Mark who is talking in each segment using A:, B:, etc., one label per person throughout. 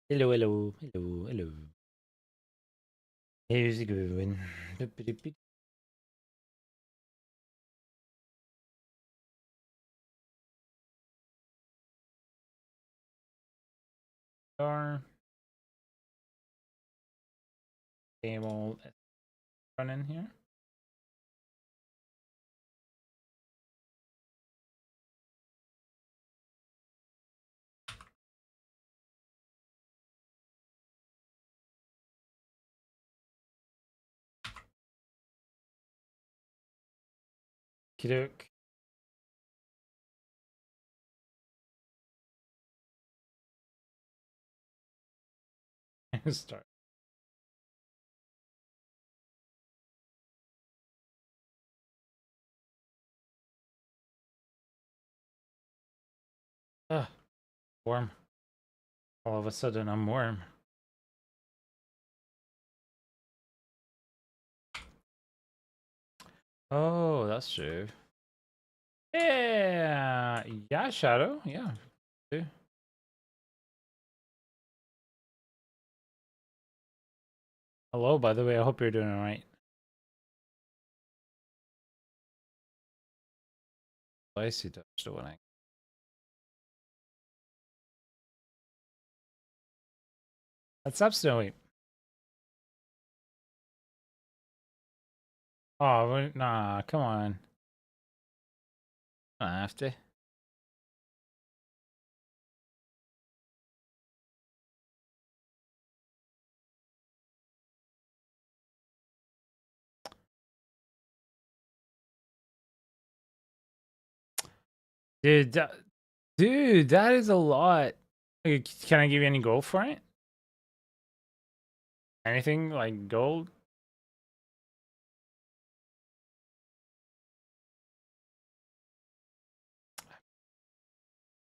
A: Hello, hello, hello, hello. How's it going? Our table is running here. Kiduk. Start. Ah, warm. All of a sudden, I'm warm. Oh, that's true. Yeah, yeah, Shadow. Yeah. Hello, by the way. I hope you're doing all right. I see touched one. What's up, Snowy? Oh, nah, come on. I don't have to. Dude, dude, that is a lot. Can I give you any gold for it? Anything like gold?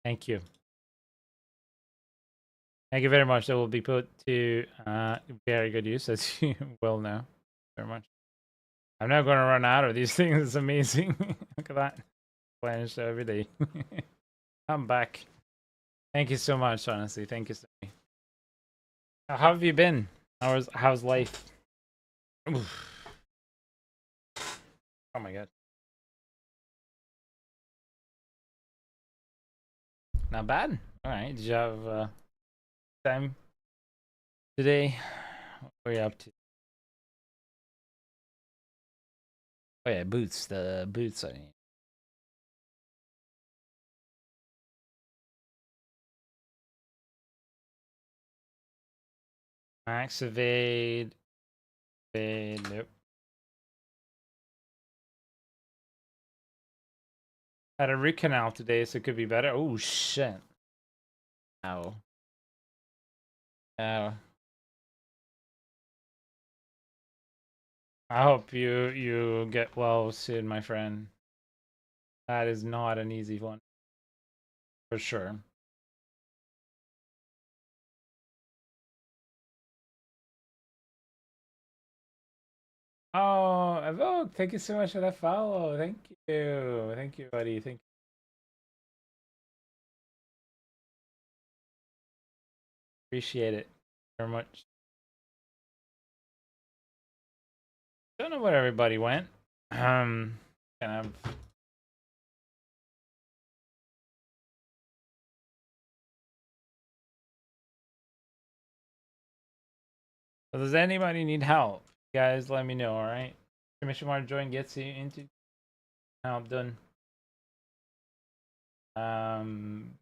A: Thank you. Thank you very much. That will be put to very good use, as you well know. Very much. I'm not going to run out of these things. It's amazing. Look at that. Replenished every day. I'm back. Thank you so much, honestly. Thank you so much. How have you been? How's life? Oof. Oh my god. Not bad. All right. Did you have time today? What were you up to? Oh yeah, boots. The boots I need. Max evade. Evade. Nope. Had a root canal today, so it could be better. Oh shit. Ow. Ow. I hope you get well soon, my friend. That is not an easy one. For sure. Oh, Evoke, thank you so much for that follow. Thank you. Thank you, buddy. Thank you. Appreciate it very much. Don't know where everybody went. Kind of. So does anybody need help? Guys, let me know, alright? Commission want to join gets you into help done. Um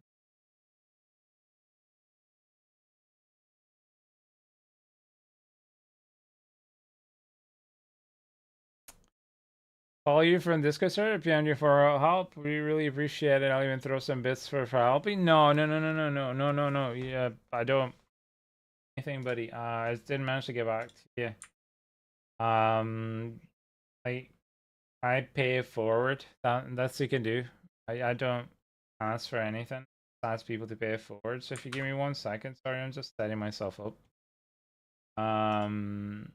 A: Call you from Discord server if you're on your for help. We really appreciate it. I'll even throw some bits for helping. No, no, no, no, no, no, no, no, no. Yeah, I don't anything, buddy. I just didn't manage to get back to you. Um, I pay it forward. That's what you can do. I don't ask for anything. Ask people to pay it forward. So if you give me 1 second, sorry, I'm just setting myself up. Um,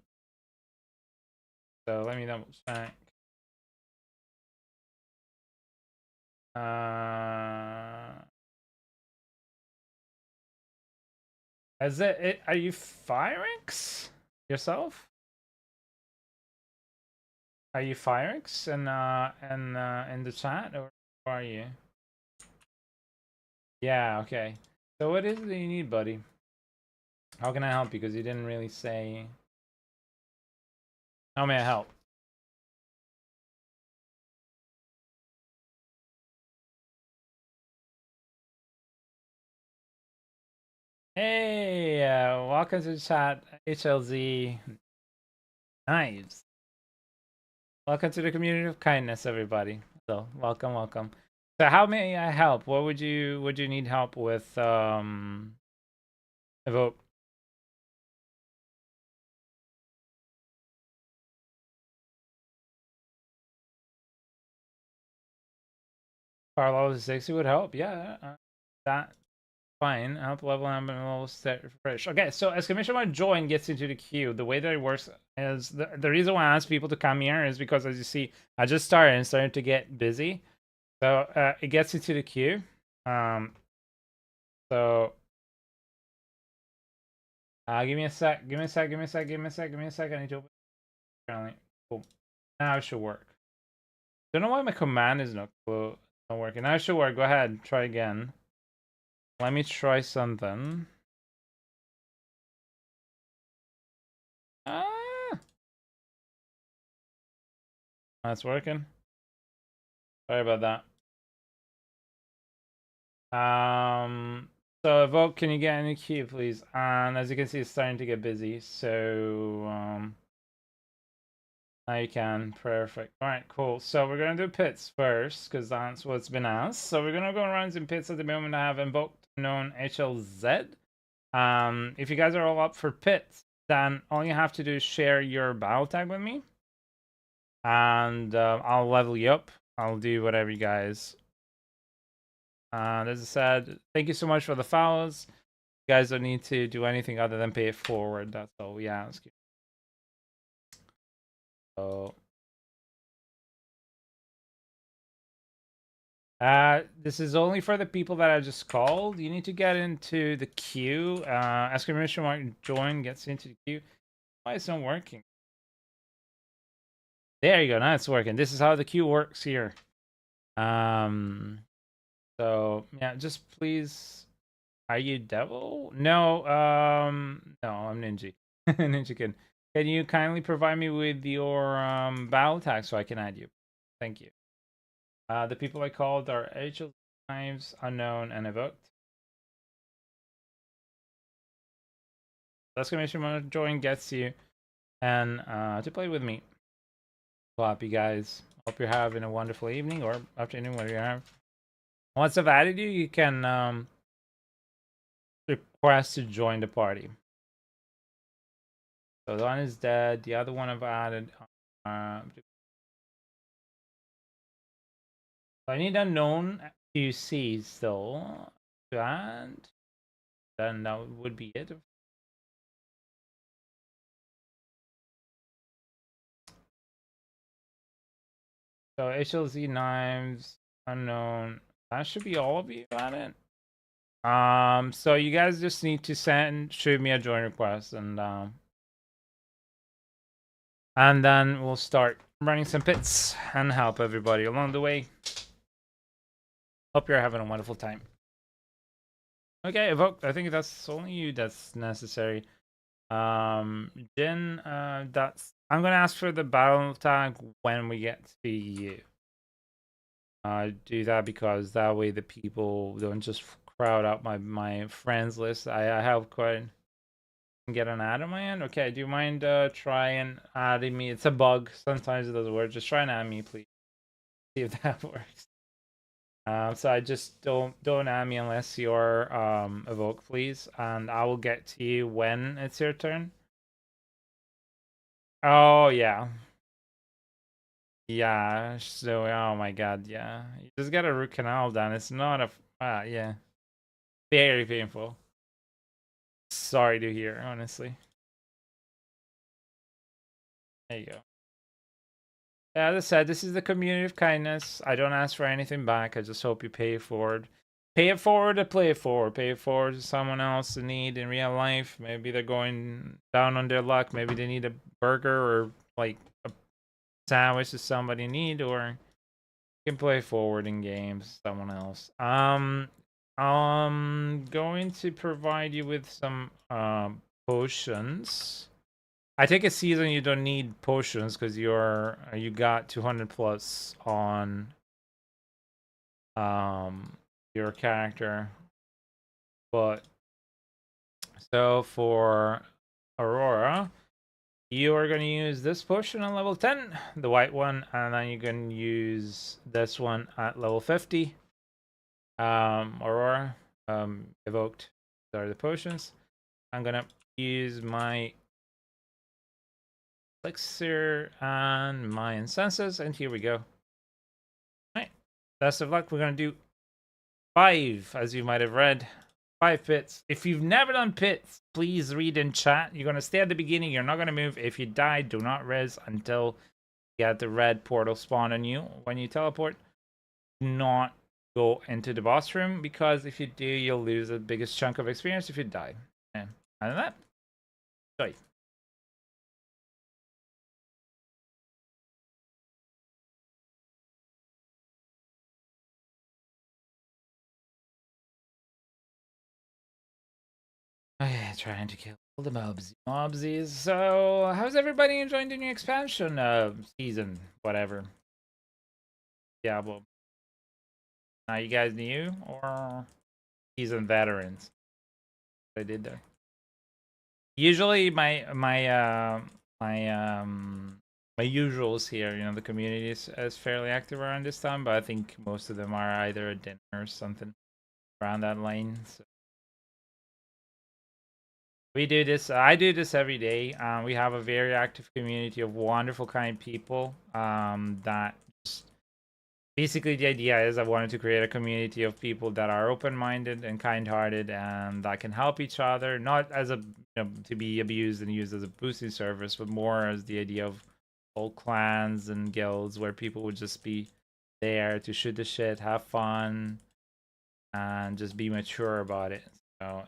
A: so let me double check. Uh, Is it are you Firix yourself? Are you Firix in the chat, or are you? Yeah, okay. So what is it that you need, buddy? How can I help you? Because you didn't really say. How may I help? Hey, welcome to the chat, HLZ. Nice. Welcome to the community of kindness, everybody. So, welcome, welcome. So, how may I help? What would you need help with? Evoke. Carlo 60 would help. Yeah, that fine. Help level and level set refresh. Okay, so exclamation mark join gets into the queue. The way that it works is the reason why I ask people to come here is because, as you see, I just started and started to get busy. So it gets into the queue. So give me a sec. Give me a sec. Give me a sec. Give me a sec. Give me a sec. I need to open. Apparently, cool. Now it should work. Don't know why my command is not working. Now it should work. Go ahead. Try again. Let me try something. Ah, that's working. Sorry about that. So Evoke, can you get in the queue, please? And as you can see, it's starting to get busy. So now you can. Perfect. All right, cool. So we're gonna do pits first because that's what's been asked. So we're gonna go around some pits at the moment. I have invoked known HLZ. If you guys are all up for pits, then all you have to do is share your battle tag with me, and I'll level you up. I'll do whatever you guys. And as I said, thank you so much for the follows. You guys don't need to do anything other than pay it forward. That's all we ask you. So, this is only for the people that I just called. You need to get into the queue. Exclamation mark join gets into the queue. Why is it not working? There you go. Now it's working. This is how the queue works here. So yeah, just please. Are you devil? No. No, I'm Ninja. Ninja Kid. Can you kindly provide me with your battle tag so I can add you? Thank you. The people I called are Angel Knives, Unknown, and Evoked. Exclamation mark join gets you and to play with me. So happy, guys. Hope you're having a wonderful evening or afternoon, whatever you have. Once I've added you, you can request to join the party. So the one is dead. The other one I've added. I need unknown QC still to add. Then that would be it. So HLZ knives, unknown. That should be all of you at it. So you guys just need to shoot me a join request and then we'll start running some pits and help everybody along the way. Hope you're having a wonderful time. Okay, Evoke, I think that's only you that's necessary. Then that's I'm gonna ask for the battle tag when we get to you. Do that because that way the people don't just crowd out my friends list. I have quite get an ad on my end. Okay, do you mind trying adding me? It's a bug. Sometimes it doesn't work. Just try and add me, please. See if that works. So I just don't add me unless you're evoke, please, and I will get to you when it's your turn. Oh yeah. Yeah, so oh my god, yeah. You just got a root canal done. It's not a yeah. Very painful. Sorry to hear, honestly. There you go. As I said, this is the community of kindness. I don't ask for anything back. I just hope you pay it forward. pay it forward to play it forward. Pay it forward to someone else in need in real life. Maybe they're going down on their luck. Maybe they need a burger or like a sandwich that somebody need, or you can play forward in games. Someone else. I'm going to provide you with some potions. I take a season you don't need potions because you got 200 plus on your character. But so for Aurora, you are going to use this potion on level 10, the white one, and then you can use this one at level 50. Aurora, evoked. These are the potions. I'm gonna use my elixir and my incenses, and here we go. All right, best of luck. We're gonna do 5, as you might have read. 5 pits. If you've never done pits, please read in chat. You're gonna stay at the beginning. You're not gonna move. If you die, do not res until you get the red portal spawn on you. When you teleport, do not go into the boss room, because if you do, you'll lose the biggest chunk of experience if you die. And other than that, sorry. Okay, trying to kill all the mobsies. So, how's everybody enjoying the new expansion season? Whatever. Diablo. Are you guys new or seasoned veterans? I did there. Usually, my usuals here, you know, the community is fairly active around this time, but I think most of them are either at dinner or something around that line. So we do this. I do this every day. We have a very active community of wonderful, kind people. That just, basically the idea is I wanted to create a community of people that are open-minded and kind-hearted, and that can help each other, not as a to be abused and used as a boosting service, but more as the idea of old clans and guilds where people would just be there to shoot the shit, have fun, and just be mature about it. So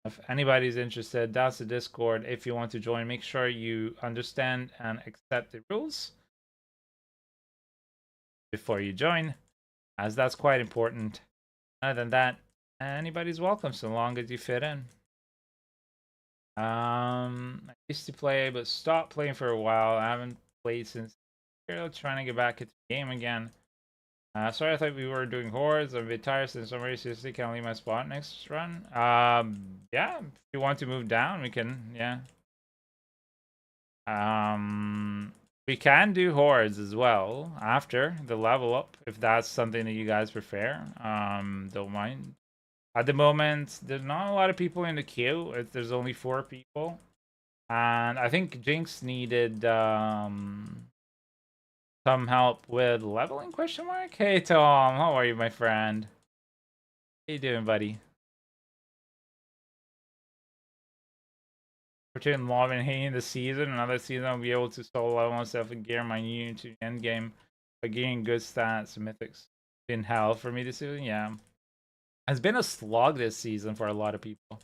A: if anybody's interested, that's the Discord. If you want to join, make sure you understand and accept the rules before you join, as that's quite important. Other than that, anybody's welcome so long as you fit in. I used to play, but stopped playing for a while. I haven't played since. Trying to get back into the game again. Sorry, I thought we were doing hordes. I'm a bit tired since somebody seriously can't leave my spot next run. Yeah, if you want to move down, we can. Yeah. We can do hordes as well after the level up, if that's something that you guys prefer. Don't mind. At the moment, there's not a lot of people in the queue. There's only 4 people, and I think Jinx needed some help with leveling, question mark? Hey Tom, how are you, my friend? How you doing, buddy? Between love and hating the season, another season I'll be able to solo level myself and gear my new to endgame by getting good stats and mythics. Been hell for me this season, yeah. It's been a slog this season for a lot of people.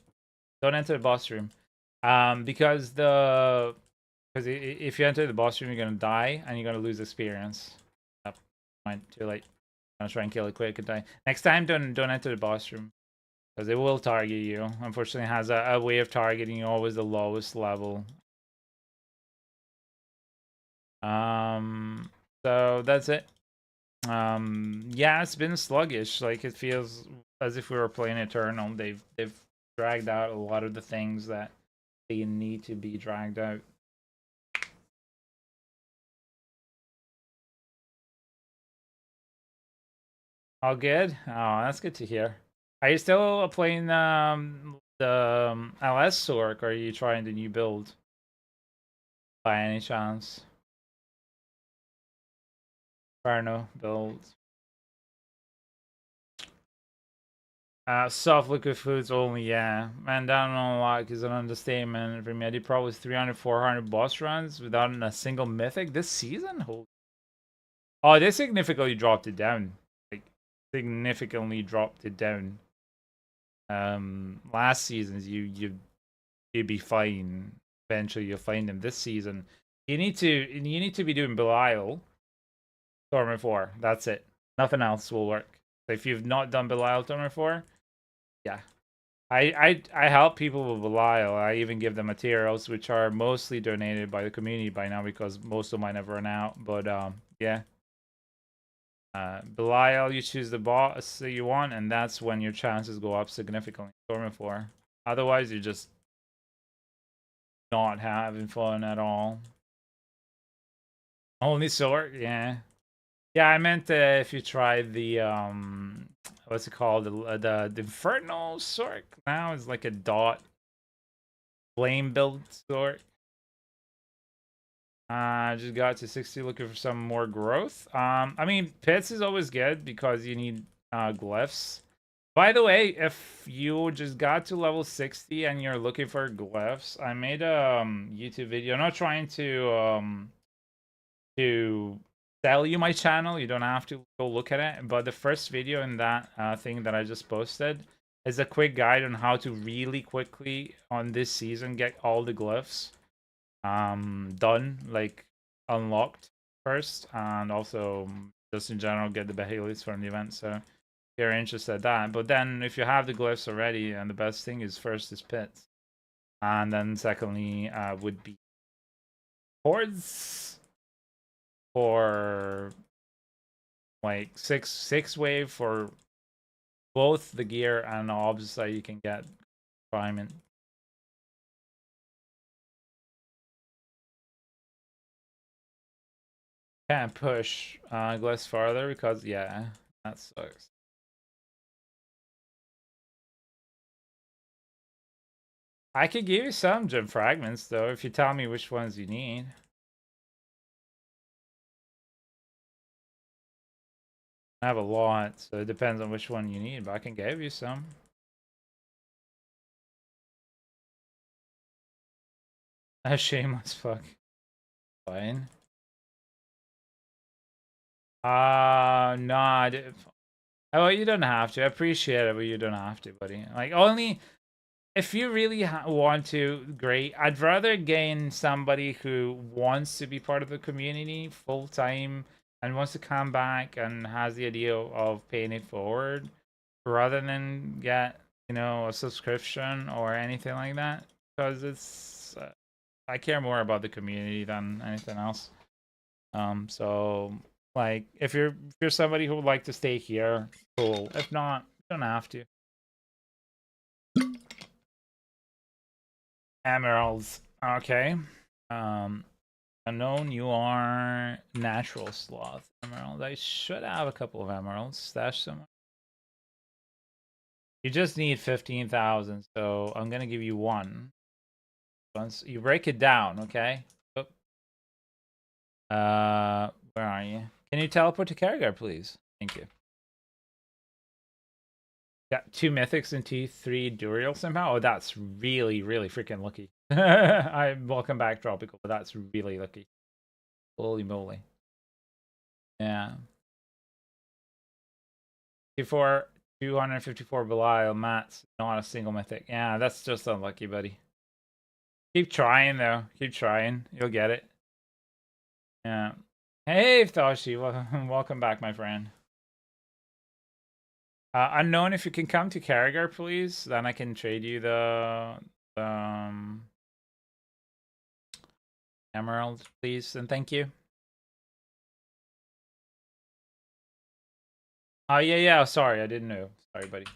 A: Don't enter the boss room. Because if you enter the boss room, you're gonna die and you're gonna lose experience. Yep. Fine, too late. I'm gonna try and kill it quick and die. Next time, don't enter the boss room, because it will target you. Unfortunately, it has a way of targeting you always the lowest level. So that's it. Yeah, it's been sluggish. Like, it feels as if we were playing Eternal. They've dragged out a lot of the things that they need to be dragged out. All good? Oh, that's good to hear. Are you still playing the LS Sorc, or are you trying the new build by any chance? Inferno build. Soft liquid foods only, yeah. Man, down on luck is an understatement for me. I did probably 300, 400 boss runs without a single mythic this season? Oh, they significantly dropped it down. Like, significantly dropped it down. Last seasons you'd be fine. Eventually you'll find them. This season you need to be doing Belial, Tournament 4. That's it. Nothing else will work. So if you've not done Belial Tournament 4, yeah. I help people with Belial. I even give them materials which are mostly donated by the community by now because most of mine have run out. But yeah. Belial, you choose the boss that you want, and that's when your chances go up significantly. Tournament 4. Otherwise, you're just not having fun at all. Only Sorc, yeah. Yeah, I meant if you tried the what's it called? The Infernal Sorc. Now it's like a dot flame build Sorc. Just got to 60 looking for some more growth. I mean, pits is always good because you need glyphs. By the way, if you just got to level 60 and you're looking for glyphs, I made a YouTube video. I'm not trying to sell you my channel. You don't have to go look at it. But the first video in that thing that I just posted is a quick guide on how to really quickly on this season get all the glyphs done, like unlocked first, and also just in general get the behemoths from the event. So if you're interested in that. But then if you have the glyphs already, and the best thing is first is pits, and then secondly would be hordes for like six wave for both the gear and obs that you can get diamond. Can't push glass farther because yeah, that sucks. I could give you some gem fragments though if you tell me which ones you need. I have a lot, so it depends on which one you need, but I can give you some. A shameless fuck. Fine. No, oh, you don't have to. I appreciate it, but you don't have to, buddy. Like, only if you really want to, great. I'd rather gain somebody who wants to be part of the community full time and wants to come back and has the idea of paying it forward rather than get, you know, a subscription or anything like that. Because it's, I care more about the community than anything else. So like if you're somebody who would like to stay here, cool. If not, you don't have to. Emeralds. Okay. Unknown, you are natural sloth emerald. I should have a couple of emeralds stashed somewhere. You just need 15,000, so I'm gonna give you one. Once you break it down, okay? Oh. Where are you? Can you teleport to Kargar, please? Thank you. Got 2 mythics and T3 Duriel somehow. Oh, that's really, really freaking lucky. I'm welcome back, Tropical, but that's really lucky. Holy moly. Yeah. 54, 254 Belial, Mats, not a single mythic. Yeah, that's just unlucky, buddy. Keep trying, though. Keep trying. You'll get it. Yeah. Hey, Ftoshi. Welcome back, my friend. Unknown, if you can come to Karragar, please, then I can trade you the emerald, please, and thank you. Oh, yeah, sorry, I didn't know. Sorry, buddy.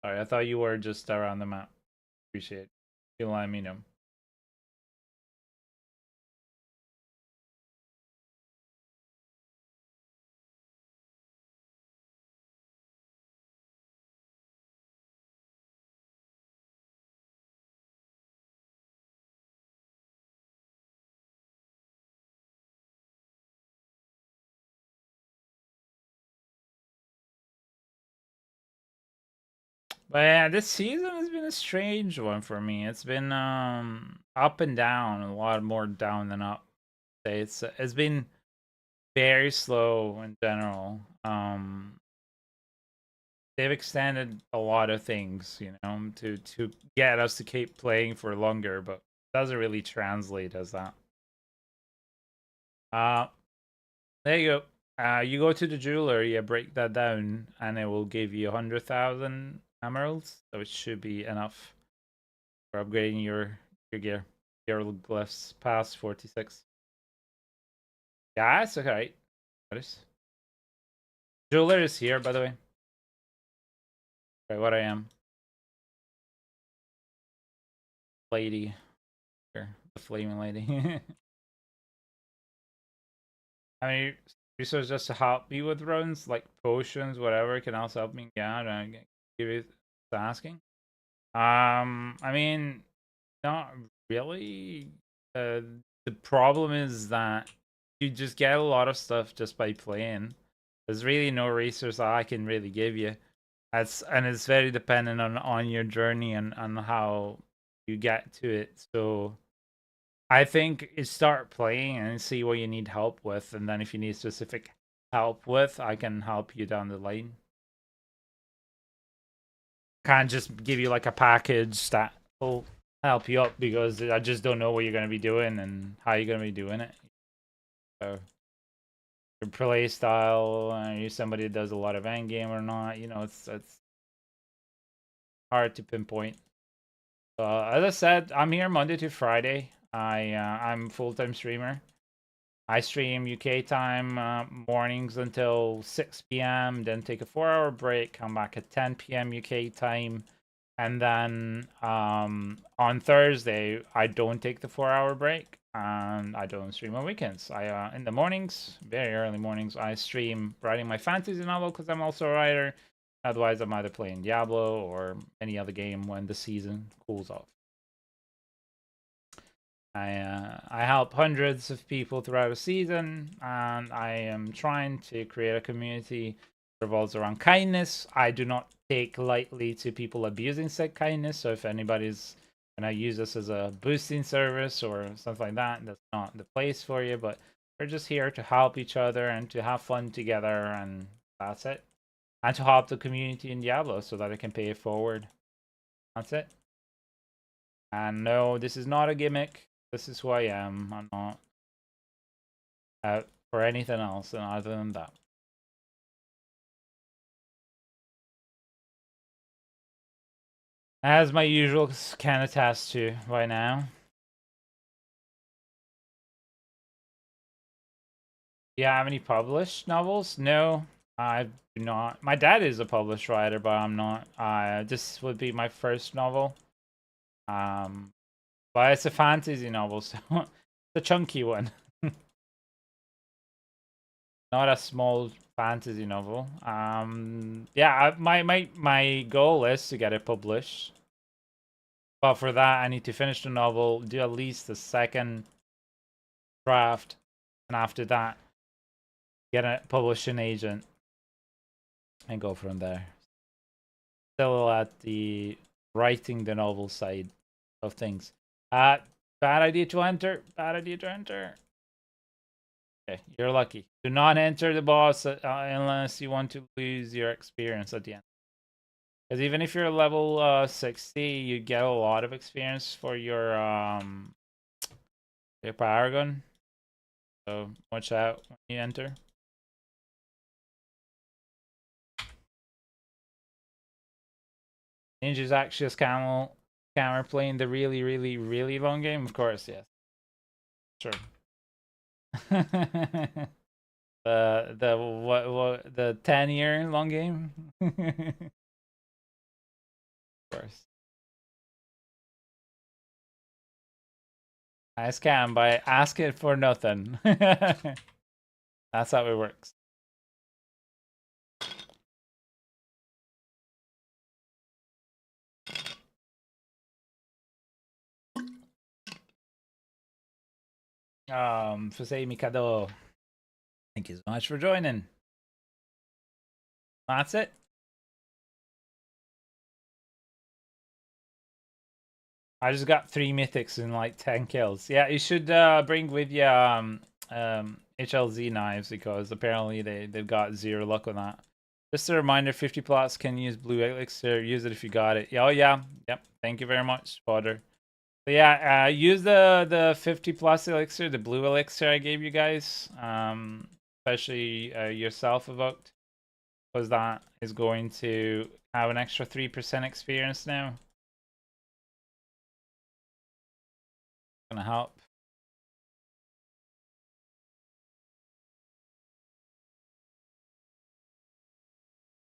A: Sorry, I thought you were just around the map. Appreciate it. You let me know. But yeah, this season has been a strange one for me. It's been up and down, a lot more down than up. It's been very slow in general. they've extended a lot of things, you know, to get us to keep playing for longer, but it doesn't really translate as that. There you go. You go to the jeweler, you break that down, and it will give you 100,000 emeralds. So it should be enough for upgrading your gear. Hieroglyphs past 46. Yeah, it's okay. What is? Jeweler is here, by the way. Right, what I am. Lady. Here, the flaming lady. I mean, resources just to help me with runs, like potions, whatever, can also help me out. Give it asking. I mean, not really. The problem is that you just get a lot of stuff just by playing. There's really no resource I can really give you. And it's very dependent on your journey and on how you get to it. So I think you start playing and see what you need help with, and then if you need specific help with, I can help you down the line. Can't just give you like a package that will help you up because I just don't know what you're going to be doing and how you're going to be doing it. So your play style, are you somebody that does a lot of endgame or not? You know, it's hard to pinpoint. As I said, I'm here Monday to Friday. I'm full-time streamer. I stream UK time mornings until 6 p.m. Then take a 4-hour break. Come back at 10 p.m. UK time, and then on Thursday I don't take the 4-hour break, and I don't stream on weekends. I in the mornings, very early mornings, I stream writing my fantasy novel because I'm also a writer. Otherwise, I'm either playing Diablo or any other game when the season cools off. I help hundreds of people throughout a season, and I am trying to create a community that revolves around kindness. I do not take lightly to people abusing said kindness, so if anybody's gonna use this as a boosting service or something like that, that's not the place for you, but we're just here to help each other and to have fun together, and that's it. And to help the community in Diablo so that it can pay it forward. That's it. And no, this is not a gimmick. This is who I am. I'm not out for anything else other than that. As my usual can attest to by now. Do you have any published novels? No, I do not. My dad is a published writer, but I'm not. This would be my first novel. But it's a fantasy novel, so it's a chunky one. Not a small fantasy novel. Yeah, my goal is to get it published. But for that, I need to finish the novel, do at least the second draft, and after that, get a publishing agent and go from there. Still at the writing the novel side of things. Bad idea to enter. Bad idea to enter. Okay, you're lucky. Do not enter the boss unless you want to lose your experience at the end. Because even if you're level 60, you get a lot of experience for your paragon. So watch out when you enter. Ninja's actually a scammer playing the really, really, really long game? Of course, yes. Sure. The 10-year long game? Of course. I scam by asking for nothing. That's how it works. Fusei Mikado. Thank you so much for joining. That's it. I just got 3 mythics and like 10 kills. Yeah, you should bring with you HLZ knives because apparently they've got 0 luck on that. Just a reminder, 50 plots can use blue elixir. Use it if you got it. Oh yeah, yep. Thank you very much, Potter. So yeah, use the 50 plus elixir, the blue elixir I gave you guys. Especially yourself evoked, because that is going to have an extra 3% experience now. Gonna help.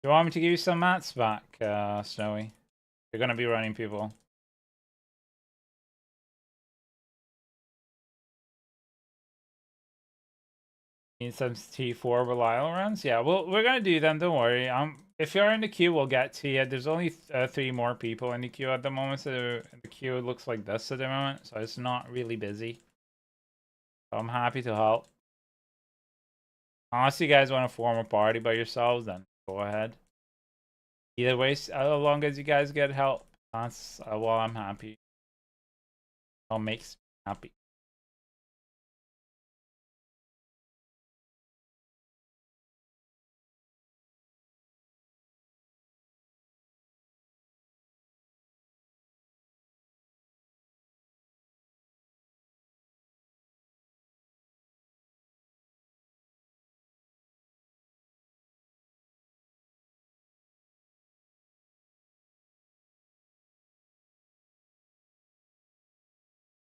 A: Do you want me to give you some mats back, Snowy? You're gonna be running people. Need some T4 Belial runs? Yeah, we're gonna do them. Don't worry. If you're in the queue, we'll get to you. There's only 3 more people in the queue at the moment, so the queue looks like this at the moment. So it's not really busy. So I'm happy to help. Unless you guys want to form a party by yourselves, then go ahead. Either way, as long as you guys get help, that's well, I'm happy. It makes me happy.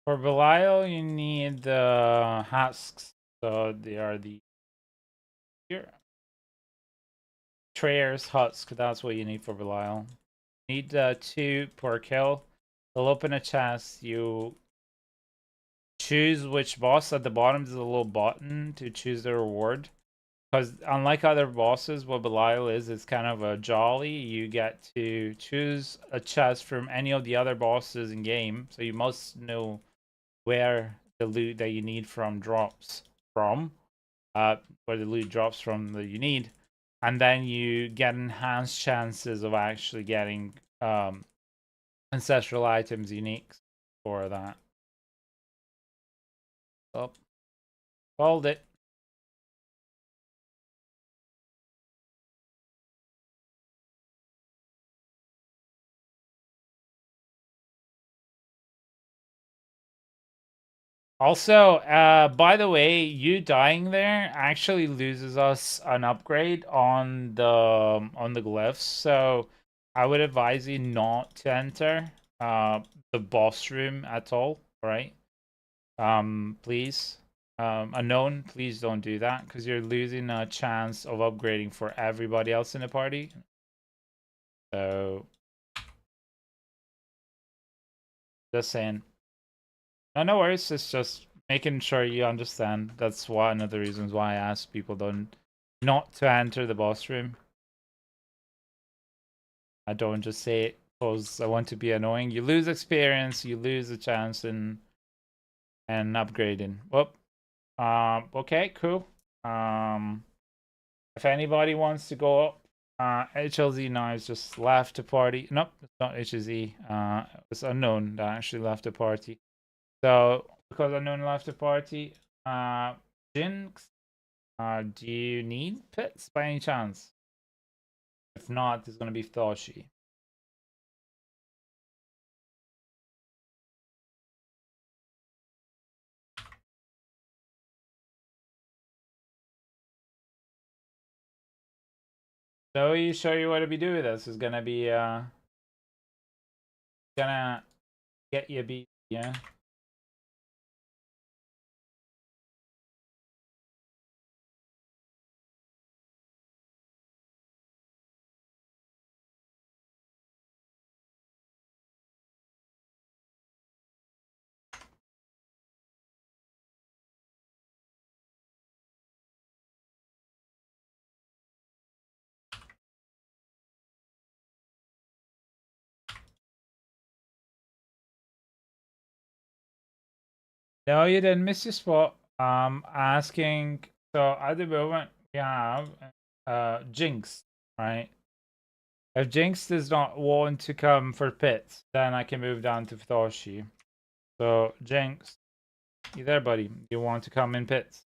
A: For Belial, you need the husks. So they are the here. Trayer's husk. That's what you need for Belial. Need 2 per kill. They'll open a chest. You choose which boss. At the bottom there's a little button to choose the reward. Because unlike other bosses, what Belial is, it's kind of a jolly. You get to choose a chest from any of the other bosses in game. So you must know where the loot that you need from drops from. Where the loot drops from that you need. And then you get enhanced chances of actually getting ancestral items unique for that. Oh, called it. Also, by the way, you dying there actually loses us an upgrade on the glyphs. So I would advise you not to enter the boss room at all, right? Please. Unknown, please don't do that because you're losing a chance of upgrading for everybody else in the party. So just saying. No worries. It's just making sure you understand. That's one of the reasons why I ask people not to enter the boss room. I don't just say it because I want to be annoying. You lose experience. You lose a chance in upgrading. Whoop. Okay, cool. If anybody wants to go up, HLZ now has just left the party. Nope, it's not HLZ. It's unknown that actually left the party. So because unknown left the party, Jinx, do you need pits by any chance? If not, it's gonna be Thoshi. So you show you what to be doing with this is gonna be gonna get you beat, yeah. No, you didn't miss your spot. Asking. So at the moment we have Jinx, right? If Jinx does not want to come for pits, then I can move down to Thoshi. So Jinx, you there, buddy? You want to come in pits?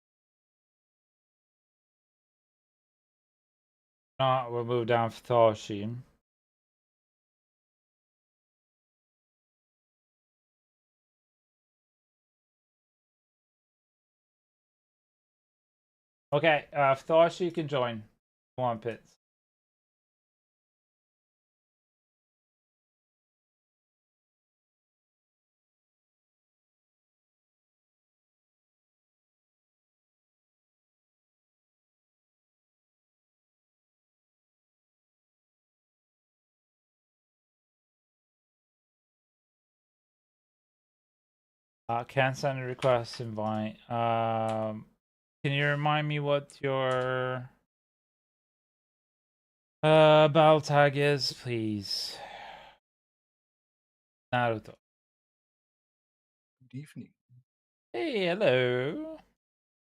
A: We'll move down for Toshi. Okay, Toshi can join. Come on, Pits. Can't send a request invite. Can you remind me what your battle tag is, please? Naruto.
B: Good evening.
A: Hey, hello.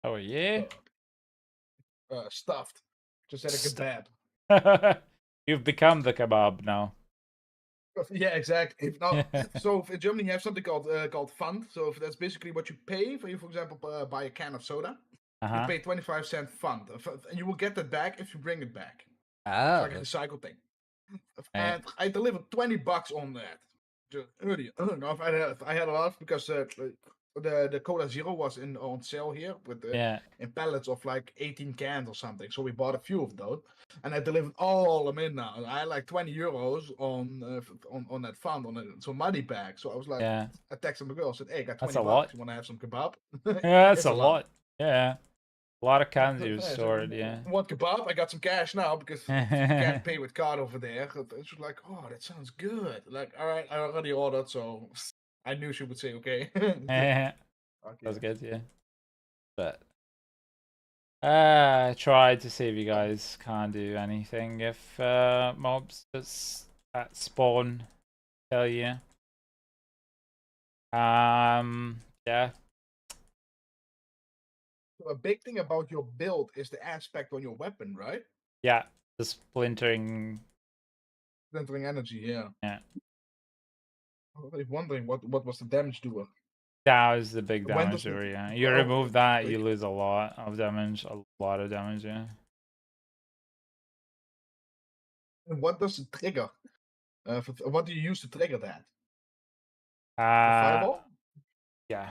A: How are you?
B: Stuffed. Just had a kebab.
A: You've become the kebab now.
B: Yeah, exactly. Now, so in Germany, you have something called fund. So that's basically what you pay for. You, for example, buy a can of soda. You pay 25-cent fund, and you will get that back if you bring it back. It's like a
A: Oh.
B: recycle thing.
A: Right.
B: And I delivered $20 on that just earlier. I don't know if I had a lot because the Cola Zero was on sale here with
A: Yeah.
B: in pallets of like 18 cans or something. So we bought a few of those, and I delivered all of them in now. I had like 20 euros on that fund on some money bag. So I was like,
A: Yeah.
B: I texted my girl, said, "Hey, I got
A: That's
B: 20
A: a
B: bucks.
A: lot.
B: You want to have some kebab?"
A: Yeah, that's
B: It's
A: a
B: a lot.
A: lot. Yeah. A lot of cans you
B: Yeah, so
A: stored, yeah.
B: want kebab? I got some cash now because you can't pay with card over there. It's like, oh, that sounds good. Like, all right, I already ordered, so I knew she would say okay.
A: That's
B: Fuck yeah.
A: good, yeah. But I tried to see if you guys can't do anything if mobs just at spawn tell you. Yeah.
B: So a big thing about your build is the aspect on your weapon, right?
A: Yeah. The splintering.
B: Centering energy, yeah.
A: Yeah.
B: I was wondering what was the damage doer.
A: That was the big
B: When
A: damage
B: does it?
A: over, yeah. You
B: Oh,
A: remove that, you
B: okay.
A: lose a lot of damage. A lot of damage, yeah.
B: And what does it trigger? What do you use to trigger that? The
A: Uh
B: fireball?
A: yeah.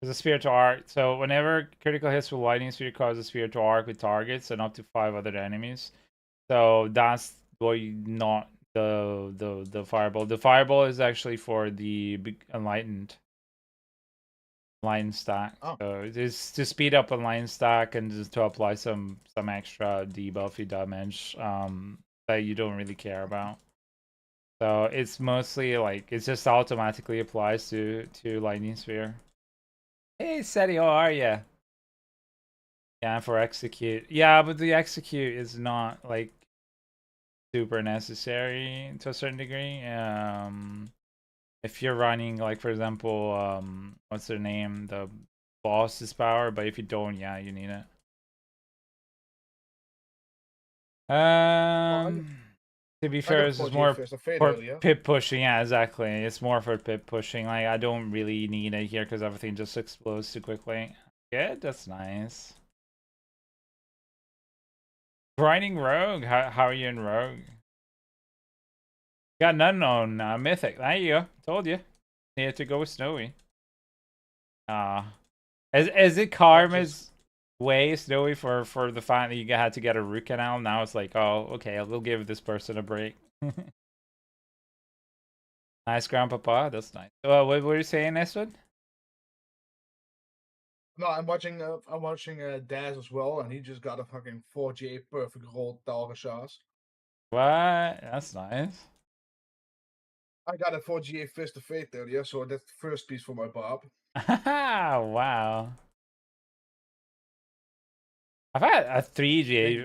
A: There's a spiritual arc. So whenever critical hits with lightning speed causes a spiritual arc with targets and up to 5 other enemies. So that's what you not the fireball. The fireball is actually for the enlightened stack.
B: Oh,
A: So it's to speed up enlightened stack and just to apply some extra debuffy damage that you don't really care about. So it's mostly like it just automatically applies to lightning sphere. Hey Seti, how are you? Yeah, for execute. Yeah, but the execute is not like super necessary to a certain degree. If you're running like for example, what's their name? The boss's power, but if you don't, yeah, you need it.
B: well,
A: Um to be
B: I got
A: fair,
B: a
A: this is
B: 4G
A: more
B: first. I fade
A: for
B: earlier.
A: pip pushing, yeah, exactly. It's more for pip pushing. Like I don't really need it here because everything just explodes too quickly. Good, that's nice. Grinding Rogue, how are you in Rogue? Got none on Mythic. There you go. Told you. Need to go with Snowy. Ah, is it
B: I just
A: Karma's way Snowy for the fact that you had to get a root canal? Now it's like, oh, okay, we'll give this person a break. Nice, Grandpapa. That's nice. What were you saying, Neston?
B: no, I'm watching Daz as well, and he just got a fucking 4G perfect roll Talgashas.
A: What? That's nice.
B: I got a 4G Fist of Fate earlier, so that's the first piece for my Bob.
A: Wow. I've had a 3G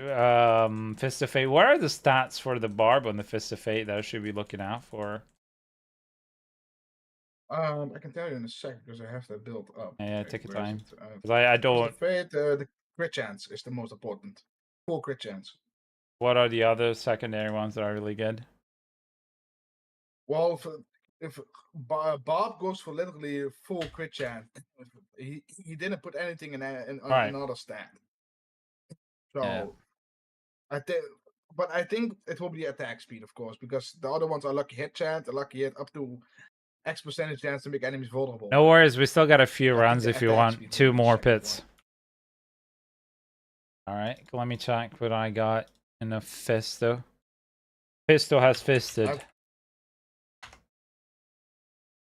B: Maybe
A: Fist of Fate. What are the stats for the Barb on the Fist of Fate that I should be looking out for?
B: I can tell you in a second because I have that built up.
A: Yeah,
B: Wait,
A: take your
B: where is
A: time.
B: it?
A: 'Cause I
B: Fist of
A: don't.
B: Fate, the crit chance is the most important. Full crit chance.
A: What are the other secondary ones that are really good?
B: Well, if Bob goes for literally full crit chance, he didn't put anything in
A: All right.
B: another stat. So I think, but I think it will be attack speed, of course, because the other ones are lucky hit chance, a lucky hit up to X percentage chance to make enemies vulnerable.
A: No worries, we still got a few runs if you want 2 more pits. Alright, let me check what I got in a Fisto. Fisto has fisted.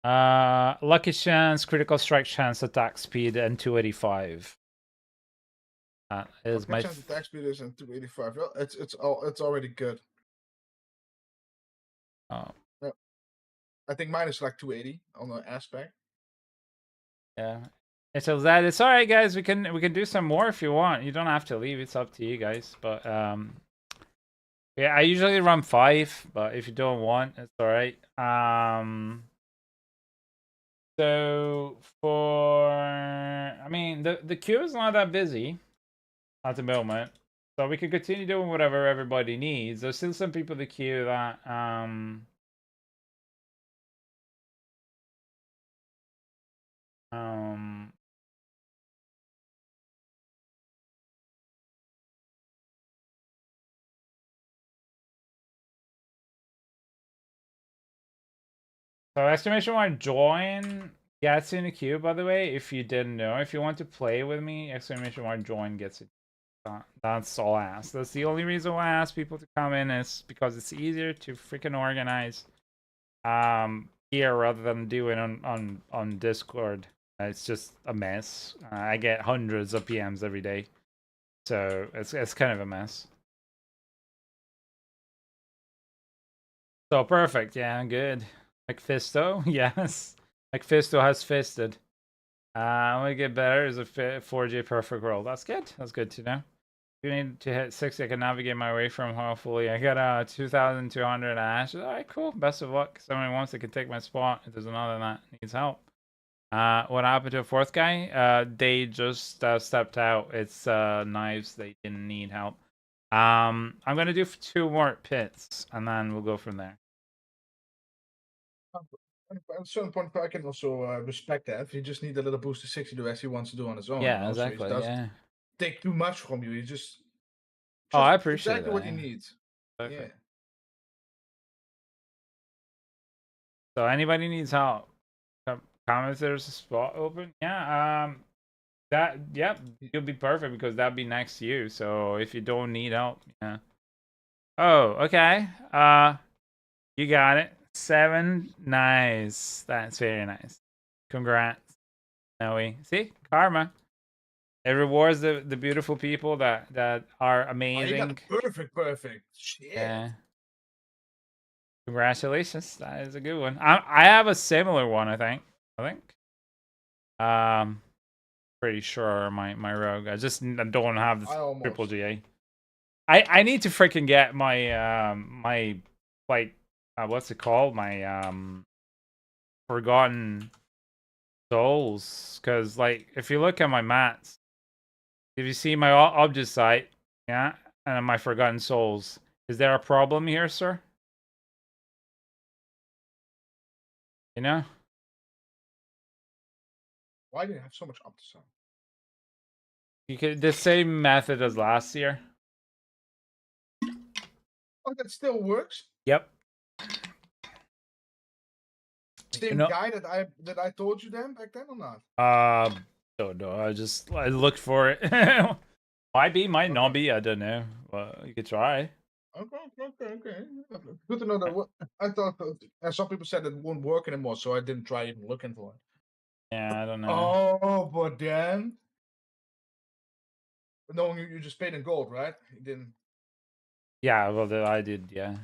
A: Lucky chance, critical strike chance, attack speed, and 285. That is my
B: chance attack speed is in 285. Well, it's already good.
A: Oh.
B: Yeah. I think mine is like 280 on the aspect.
A: Yeah. It's it's alright, guys. We can do some more if you want. You don't have to leave. It's up to you guys. But yeah, I usually run 5, but if you don't want, it's alright. So I mean, the queue is not that busy at the moment, so we can continue doing whatever everybody needs. There's still some people in the queue that so exclamation mark join gets in the queue, by the way, if you didn't know. If you want to play with me, exclamation mark join gets it. That's all I ask. That's the only reason why I ask people to come in, is because it's easier to freaking organize here rather than doing on Discord. It's just a mess. I get hundreds of PMs every day, so it's kind of a mess. So perfect, yeah, good. McFisto, yes. McFisto has fisted. I'm gonna get better as a 4J perfect roll. That's good. That's good to know. You need to hit 60. I can navigate my way from hopefully. I got 2,200 ash. All right, cool. Best of luck. Somebody wants that can take my spot. If there's another that needs help. What happened to a fourth guy? They just stepped out. It's knives. They didn't need help. I'm gonna do 2 more pits, and then we'll go from there.
B: At a certain point, I can also respect that. If you just need a little boost to 60 the rest he wants to do on his own.
A: Yeah, exactly.
B: So he doesn't take too much from you. He just
A: oh, I appreciate
B: exactly
A: that,
B: what he needs.
A: Exactly.
B: Yeah.
A: So anybody needs help? Comment if there's a spot open. Yeah. Yep, you'll be perfect because that'd be next to you. So if you don't need help, yeah. Oh, okay. You got it. 7. Nice. That's very nice. Congrats. Noe. See? Karma. It rewards the beautiful people that are amazing.
B: Oh, you got perfect. Shit.
A: Yeah. Congratulations. That is a good one. I have a similar one, I think. Pretty sure my rogue. I just don't have the triple GA. I need to freaking get my my like what's it called? My Forgotten Souls, because like if you look at my mats, if you see my object site, yeah, and my Forgotten Souls, is there a problem here, sir? You know?
B: Why do you have so much up to some?
A: You could the same method as last year.
B: Oh, that still works?
A: Yep.
B: Same guy that I told you then back then or not?
A: Don't know. I looked for it. Might be, might not be. I don't know. Well, you could try.
B: Okay. Good to know that. I thought some people said it won't work anymore, so I didn't try even looking for it.
A: Yeah, I don't know.
B: Oh, but then knowing you just paid in gold, right? You didn't.
A: Yeah, well, I did. Yeah.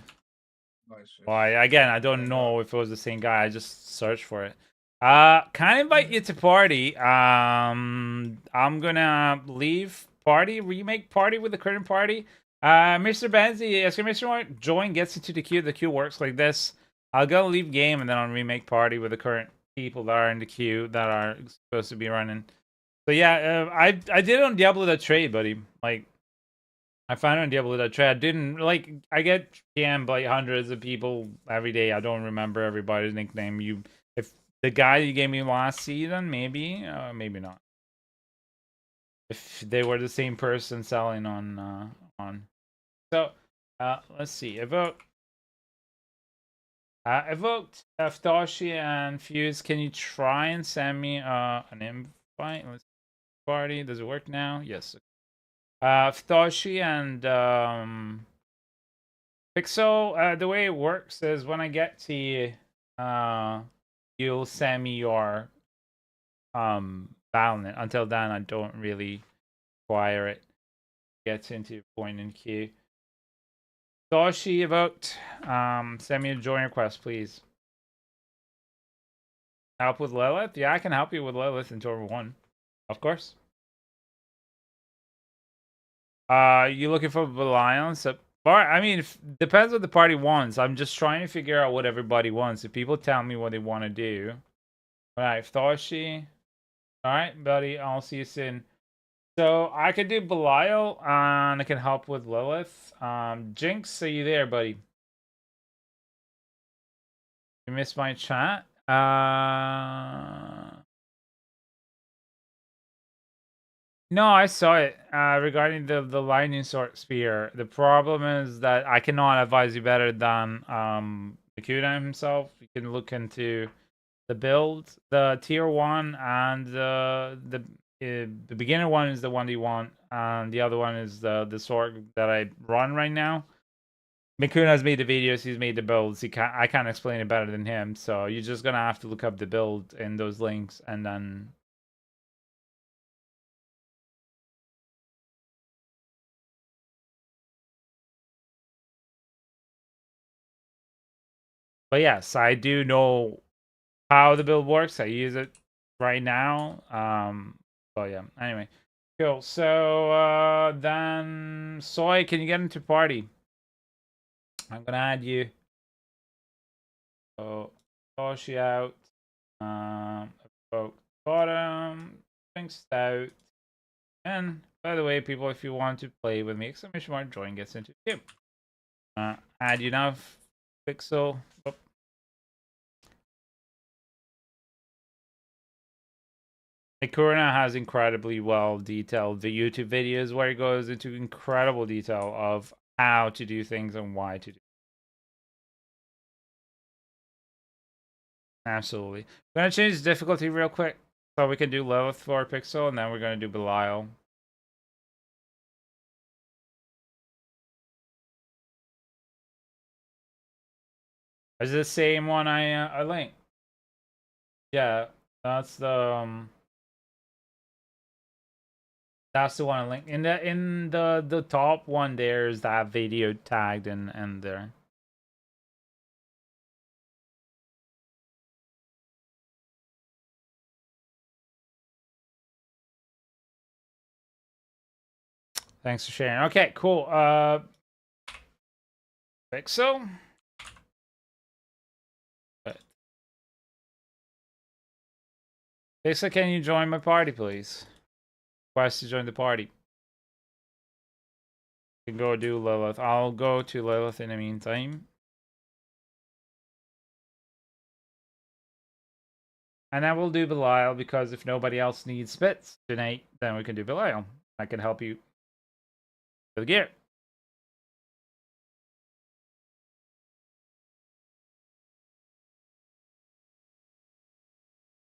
B: Nice.
A: Well, again, I don't know if it was the same guy. I just searched for it. Can I invite you to party? I'm gonna leave party, remake party with the current party. Mr. Benzi, exclamation mark, join gets into the queue. The queue works like this. I'll go leave game and then I'll remake party with the current people that are in the queue that are supposed to be running. So yeah, I did it on Diablo that trade, buddy. Like, I found on Diablo that trade. I didn't like. I get PM'd by hundreds of people every day. I don't remember everybody's nickname. If the guy you gave me last season, maybe, maybe not. if they were the same person selling on. So let's see. Evoked Ftoshi and Fuse. Can you try and send me an invite? Let's party. Does it work now? Yes. Ftoshi and Pixel. The way it works is when I get to you, you'll send me your Valnet. Until then, I don't really require it. Gets into point in queue. Ftoshi evoked. Send me a join request, please. Help with Lilith? Yeah, I can help you with Lilith in Turbo 1. Of course. You looking for Belial? So, I mean, depends what the party wants. I'm just trying to figure out what everybody wants. If people tell me what they want to do. Alright, Ftoshi. Alright, buddy, I'll see you soon. So, I could do Belial, and I can help with Lilith. Jinx, are you there, buddy? You missed my chat? No, I saw it regarding the lightning Sorc spear. The problem is that I cannot advise you better than Makuna himself. You can look into the build, the tier 1, and the beginner one is the one you want, and the other one is the Sorc that I run right now. Makuna has made the videos, he's made the builds. I can't explain it better than him, so you're just gonna have to look up the build in those links and then. But yes, I do know how the build works. I use it right now. But yeah, anyway. Cool. So then Soy, can you get into party? I'm gonna add you. So Toshi out. Bottom. Thanks out. And by the way, people, if you want to play with me, exclamation mark join gets into game. Add you now, Pixel. Oh. Kurina has incredibly well detailed the YouTube videos where it goes into incredible detail of how to do things and why to do. Absolutely. I'm gonna change the difficulty real quick so we can do Lilith for Pixel, and then we're gonna do Belial. Is it the same one I linked? Yeah, that's the one I linked. In the top one, there's that video tagged in there. Thanks for sharing. Okay, cool. Pixel. Pixel, can you join my party, please? Request to join the party. You can go do Lilith. I'll go to Lilith in the meantime. And I will do Belial because if nobody else needs spits tonight, then we can do Belial. I can help you with the gear.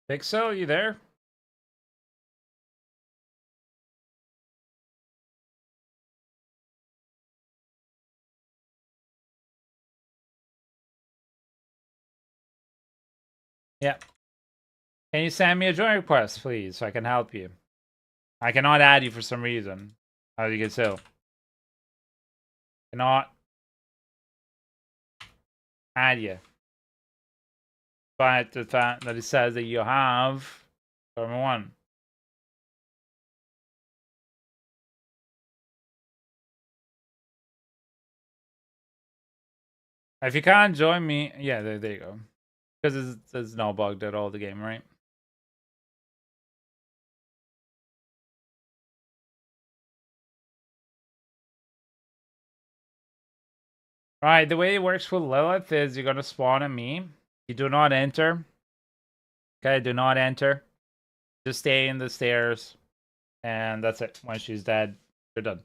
A: Pixel, you there? Yeah. Can you send me a join request, please, so I can help you? I cannot add you for some reason. As you can tell. Cannot add you. But the fact that it says that you have Torment 1. If you can't join me, yeah, there you go. Because it's no bugged at all the game, right? Alright, the way it works with Lilith is you're gonna spawn at me. You do not enter. Okay, do not enter. Just stay in the stairs. And that's it. Once she's dead, you're done.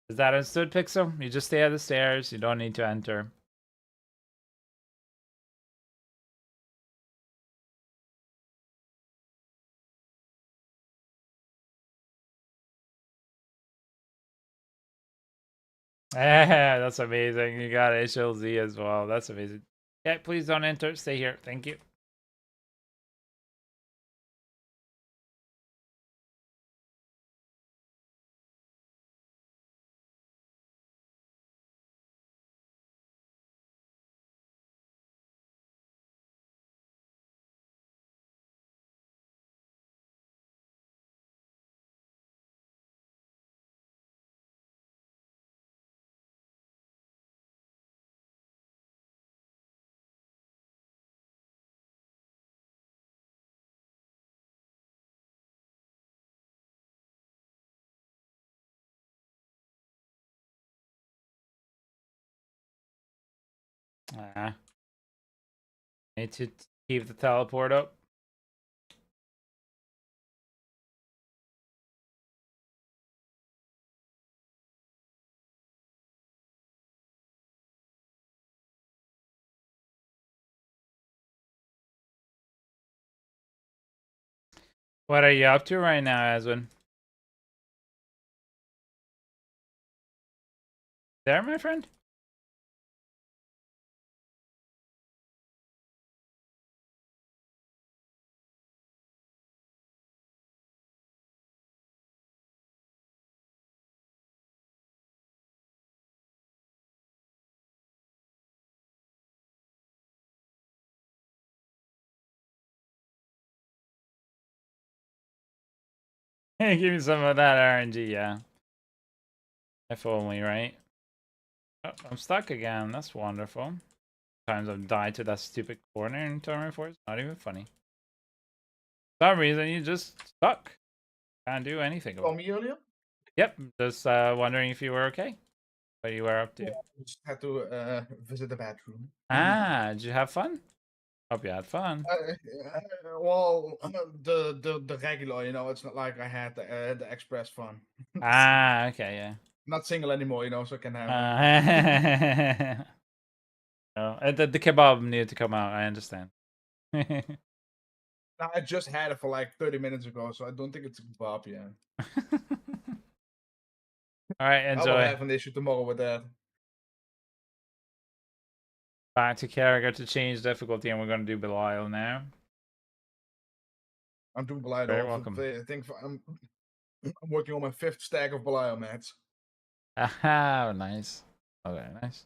A: Is that understood, Pixel? You just stay at the stairs. You don't need to enter. That's amazing. You got HLZ as well. That's amazing. Yeah, please don't enter. Stay here. Thank you. Need to keep the teleport up. What are you up to right now, Aswin? There, my friend? Give me some of that RNG, yeah. If only, right? Oh, I'm stuck again. That's wonderful. Times I've died to that stupid corner in Tournament 4. It's not even funny. For some reason, you just stuck. Can't do anything about it.
B: me earlier?
A: Yep, just wondering if you were okay. What you were up to.
B: Yeah, I just had to visit the bathroom.
A: Ah, did you have fun? Hope you had fun.
B: Well, the regular, you know, it's not like I had the express fun.
A: Ah, okay, yeah.
B: Not single anymore, you know, so I can have.
A: No, the kebab needed to come out. I understand.
B: I just had it for like 30 minutes ago, so I don't think it's a kebab yet.
A: All right,
B: I will
A: enjoy.
B: have an issue tomorrow with that.
A: Back to character to change difficulty, and we're gonna do Belial now.
B: I'm doing Belial.
A: Very welcome.
B: I think I'm working on my 5th stack of Belial mats.
A: Ah, nice. Okay, nice.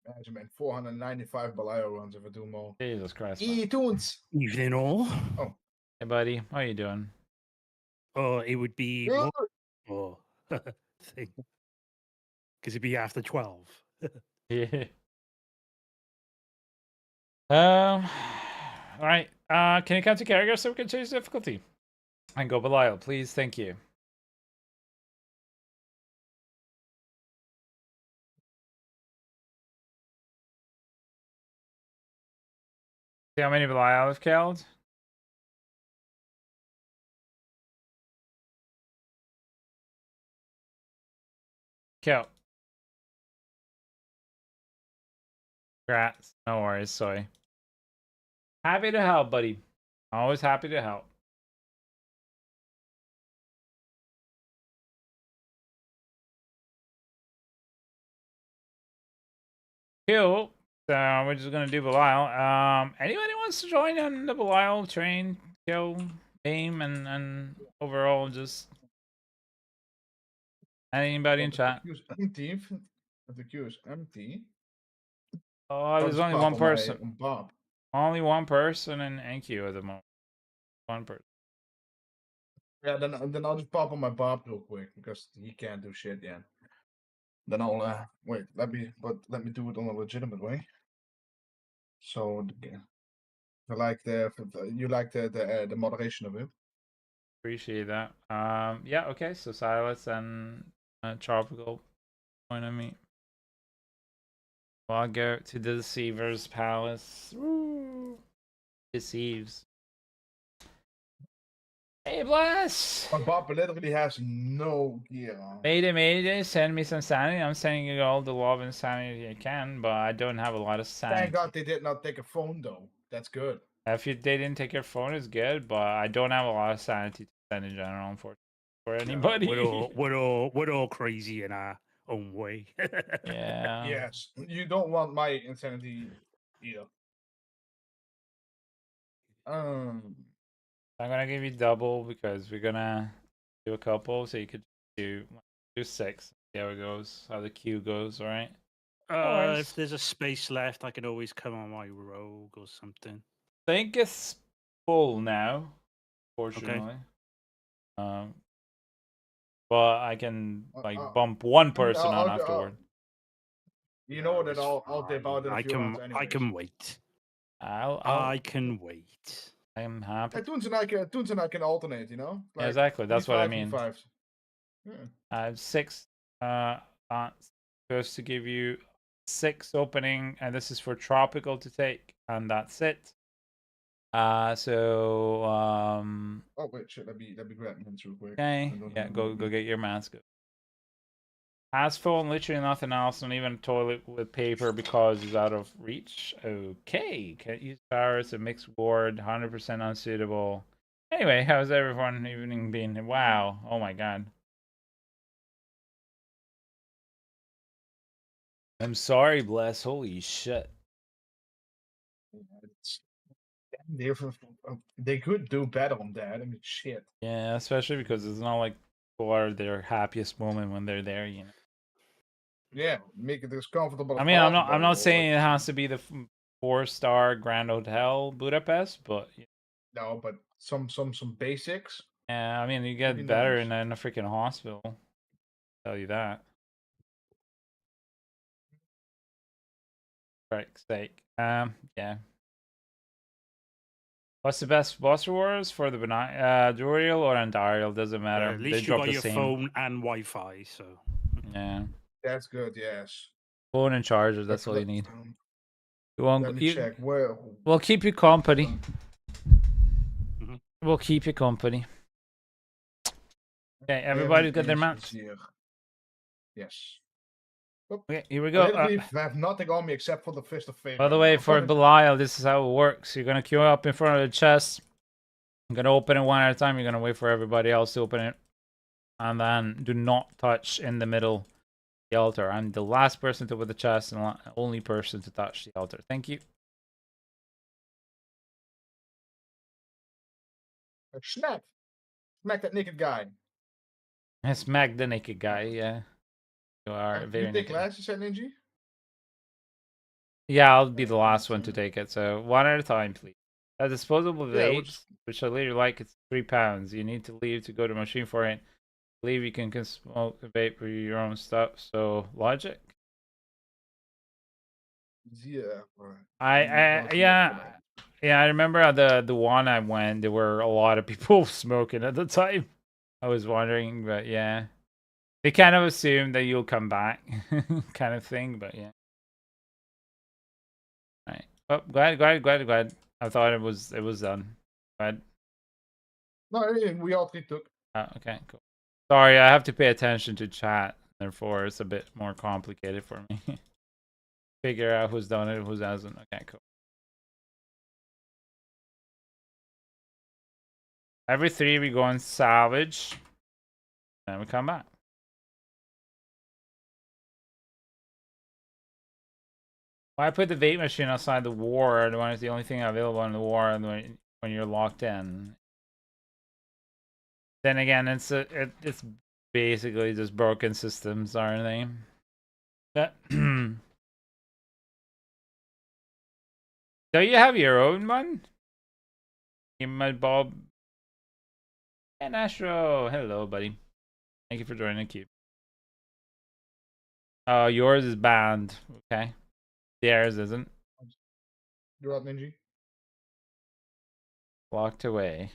B: Imagine, man, 495 Belial runs if I do more.
A: Jesus Christ.
B: Tunes.
C: Evening all.
B: Oh.
A: Hey, buddy. How you doing?
C: Oh, it would be
B: Good.
C: more thing. Because it'd be after 12.
A: Yeah. All right. Can you come to character so we can change difficulty? And go Belial, please. Thank you. See how many Belial I've killed? Kill. Congrats. No worries, Soy. Happy to help, buddy. Always happy to help. Cool. So we're just gonna do Belial. Anybody wants to join on the Belial train, kill, aim, and overall just anybody in chat?
B: The queue is empty. The queue is empty.
A: Oh, there's only one person.
B: On Bob.
A: Only one person in NQ at the moment. One person.
B: Yeah, then I'll just pop on my Bob real quick because he can't do shit yet. Then I'll wait. Let me do it on a legitimate way. So you like the moderation of it.
A: Appreciate that. Yeah. Okay. So Silas and Tropical point on me. Well, I'll go to the Deceiver's Palace. Woo. Deceives. Hey, bless.
B: But Bob literally has no gear on.
A: Mayday, send me some sanity. I'm sending you all the love and sanity I can, but I don't have a lot of sanity.
B: Thank God they did not take a phone though. That's good.
A: If they didn't take your phone, it's good, but I don't have a lot of sanity to send in general, unfortunately, for anybody.
C: No, we're all crazy in our own way.
A: Yeah.
B: Yes, you don't want my insanity either.
A: I'm gonna give you double because we're gonna do a couple, so you could do 6. See how it goes, how the queue goes. All right.
C: If there's a space left, I can always come on my rogue or something.
A: I think it's full now, fortunately.
C: Okay.
A: But I can like bump one person on afterward.
B: You know that I'll dip out in a few rounds
C: I can wait.
A: I
C: can wait.
A: I'm happy.
B: Toen ze and I can alternate, you know?
A: Like, yeah, exactly, that's what I mean.
B: Yeah.
A: I have 6 supposed to give you 6 opening, and this is for tropical to take, and that's it. So
B: oh wait, shit, let me grab hands real quick.
A: Okay, yeah, go get your mask. Has phone, literally nothing else, not even toilet with paper because it's out of reach. Okay, can't use powers, a mixed ward, 100% unsuitable. Anyway, how's everyone evening been? Wow, oh my god. I'm sorry, Bless, holy shit.
B: They could do better on that, I mean, shit.
A: Yeah, especially because it's not like people are their happiest moment when they're there, you know.
B: Yeah, make it as comfortable as
A: I mean,
B: possible.
A: I'm not saying it has to be the 4-star Grand Hotel Budapest, but
B: no, but some basics.
A: Yeah, I mean, you get better nice. in a freaking hospital. I'll tell you that. For Christ's sake. Yeah. What's the best boss rewards for the Duriel or Andariel? Doesn't matter.
C: At least you got your phone and Wi-Fi, so
A: yeah.
B: That's good. Yes.
A: Phone and charger. That's all you need. You won't.
B: Let me check.
A: We'll keep you company. We'll keep you company. Okay, everybody's got their maps.
B: Yes.
A: Okay, here we go.
B: I have nothing on me except for the Fist of Fate.
A: By the way, for Belial, this is how it works. You're gonna queue up in front of the chest. I'm gonna open it one at a time. You're gonna wait for everybody else to open it, and then do not touch in the middle the altar. I'm the last person to open the chest and the only person to touch the altar. Thank you.
B: Smack that naked guy.
A: Smack the naked guy. Yeah, you are very.
B: You take glasses, Ninja?
A: Yeah, I'll be the last one to take it. So one at a time, please. A disposable vape, which I later like, it's £3. You need to leave to go to machine for it. Believe you can smoke a vape for your own stuff. So logic.
B: Yeah.
A: I remember the one I went. There were a lot of people smoking at the time. I was wondering, but yeah, they kind of assume that you'll come back, kind of thing. But yeah. All right. Oh, go ahead. I thought it was done. Go ahead.
B: No, we all three took.
A: Oh, okay, cool. Sorry, I have to pay attention to chat. Therefore, it's a bit more complicated for me. Figure out who's done it, who hasn't. Okay, cool. Every 3 we go and salvage. Then we come back. Why put the vape machine outside the ward when it's the only thing available in the ward when you're locked in? Then again, it's basically just broken systems, aren't they? Do you have your own one? My Bob. And Astro, hello, buddy. Thank you for joining the queue. Oh, yours is banned. Okay. Theirs isn't.
B: You're up, Ninja.
A: Locked away.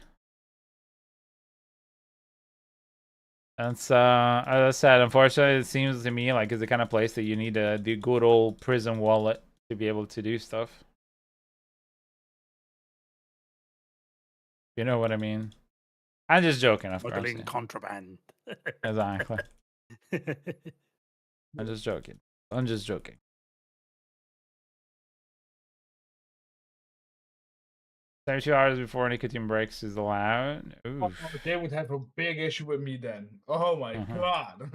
A: That's as I said, unfortunately, it seems to me like it's the kind of place that you need the good old prison wallet to be able to do stuff. You know what I mean? I'm just joking, of course.
C: Smuggling
A: Yeah.
C: contraband.
A: Exactly. I'm just joking. I'm just joking. "72 hours before nicotine breaks is allowed."
B: Oh,
A: Oof.
B: they would have a big issue with me then. Oh my god.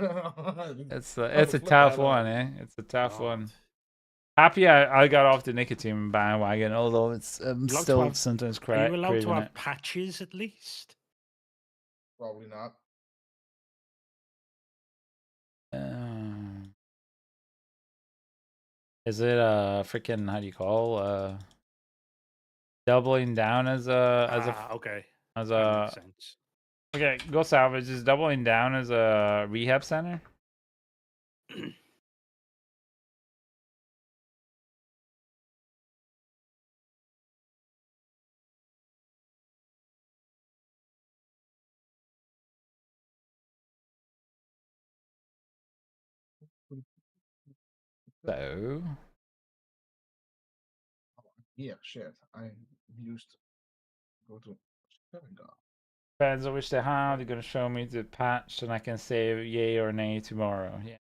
A: It's
B: Oh,
A: a
B: flip the
A: tough
B: hell out.
A: one, eh? It's a tough
C: God.
A: one. Happy I got off the nicotine bandwagon, although it's
C: allowed to
A: still
C: have-
A: sometimes
C: Are you allowed to
A: craving
C: have
A: it.
C: patches at least?
B: Probably not.
A: Is it freaking, how do you call doubling down as
C: Okay.
A: as
C: That
A: a
C: makes sense.
A: okay, Go Salvage is doubling down as a rehab center? So
B: Yeah, shit. I used go to Shenanigans.
A: depends on which they have. They're gonna show me the patch and I can say yay or nay tomorrow. Yeah.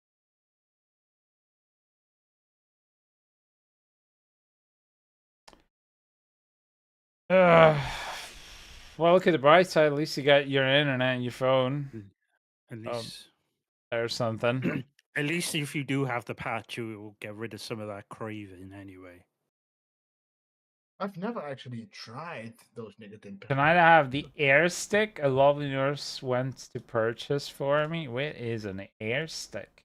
A: Well, look at the bright side. At least you got your internet and your phone.
C: At least,
A: Or something.
C: at least if you do have the patch, you will get rid of some of that craving anyway.
B: I've never actually tried those nicotine
A: Can I have the air stick? A lovely nurse went to purchase for me. What is an air stick?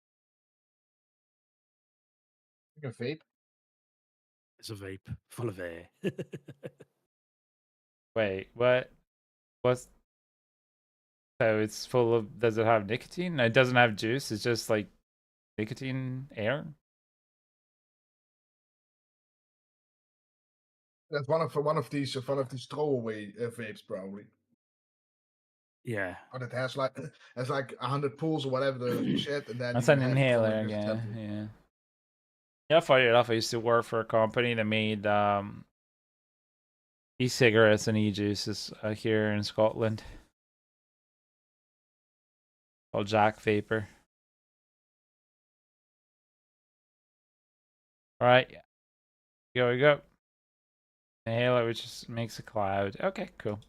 B: A vape?
C: It's a vape full of air.
A: Wait, what? What's so it's full of? Does it have nicotine? It doesn't have juice. It's just like nicotine air.
B: That's one of these throwaway vapes probably.
C: Yeah.
B: Or that has like 100 pulls or whatever the shit, and then
A: That's
B: you
A: an
B: have it for
A: inhaler
B: like just
A: again.
B: 10
A: Yeah. Yeah, funny enough, I used to work for a company that made e-cigarettes and e-juices here in Scotland. Called Jack Vapor. All right, here we go. Inhaler, which just makes a cloud. Okay, cool.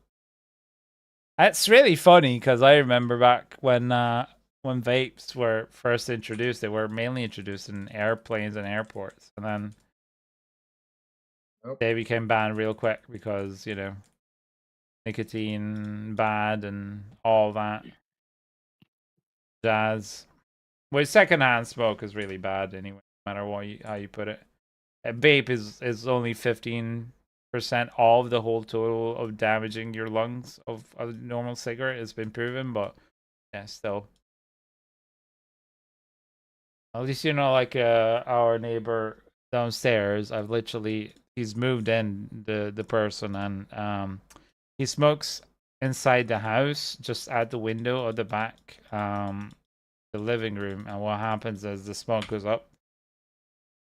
A: That's really funny because I remember back when vapes were first introduced, they were mainly introduced in airplanes and airports, and then they became banned real quick because nicotine bad and all that jazz. Well, secondhand smoke is really bad anyway, no matter how you put it. A vape is only 15% of the whole total of damaging your lungs of a normal cigarette. It's been proven, but yeah, still. At least like our neighbor downstairs. He's moved in the person, and he smokes inside the house, just at the window of the back, the living room. And what happens is the smoke goes up.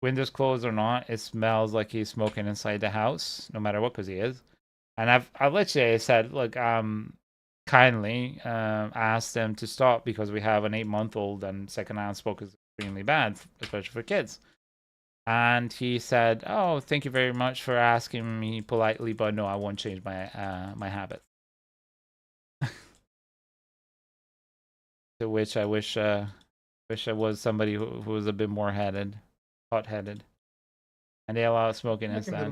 A: Windows closed or not, it smells like he's smoking inside the house, no matter what, because he is. And I've literally said, look, kindly asked them to stop because we have an 8-month-old and secondhand smoke is extremely bad, especially for kids. And he said, "Oh, thank you very much for asking me politely, but no, I won't change my my habit." To which I wish I was somebody who was a bit more hot-headed, and they allow smoking instead.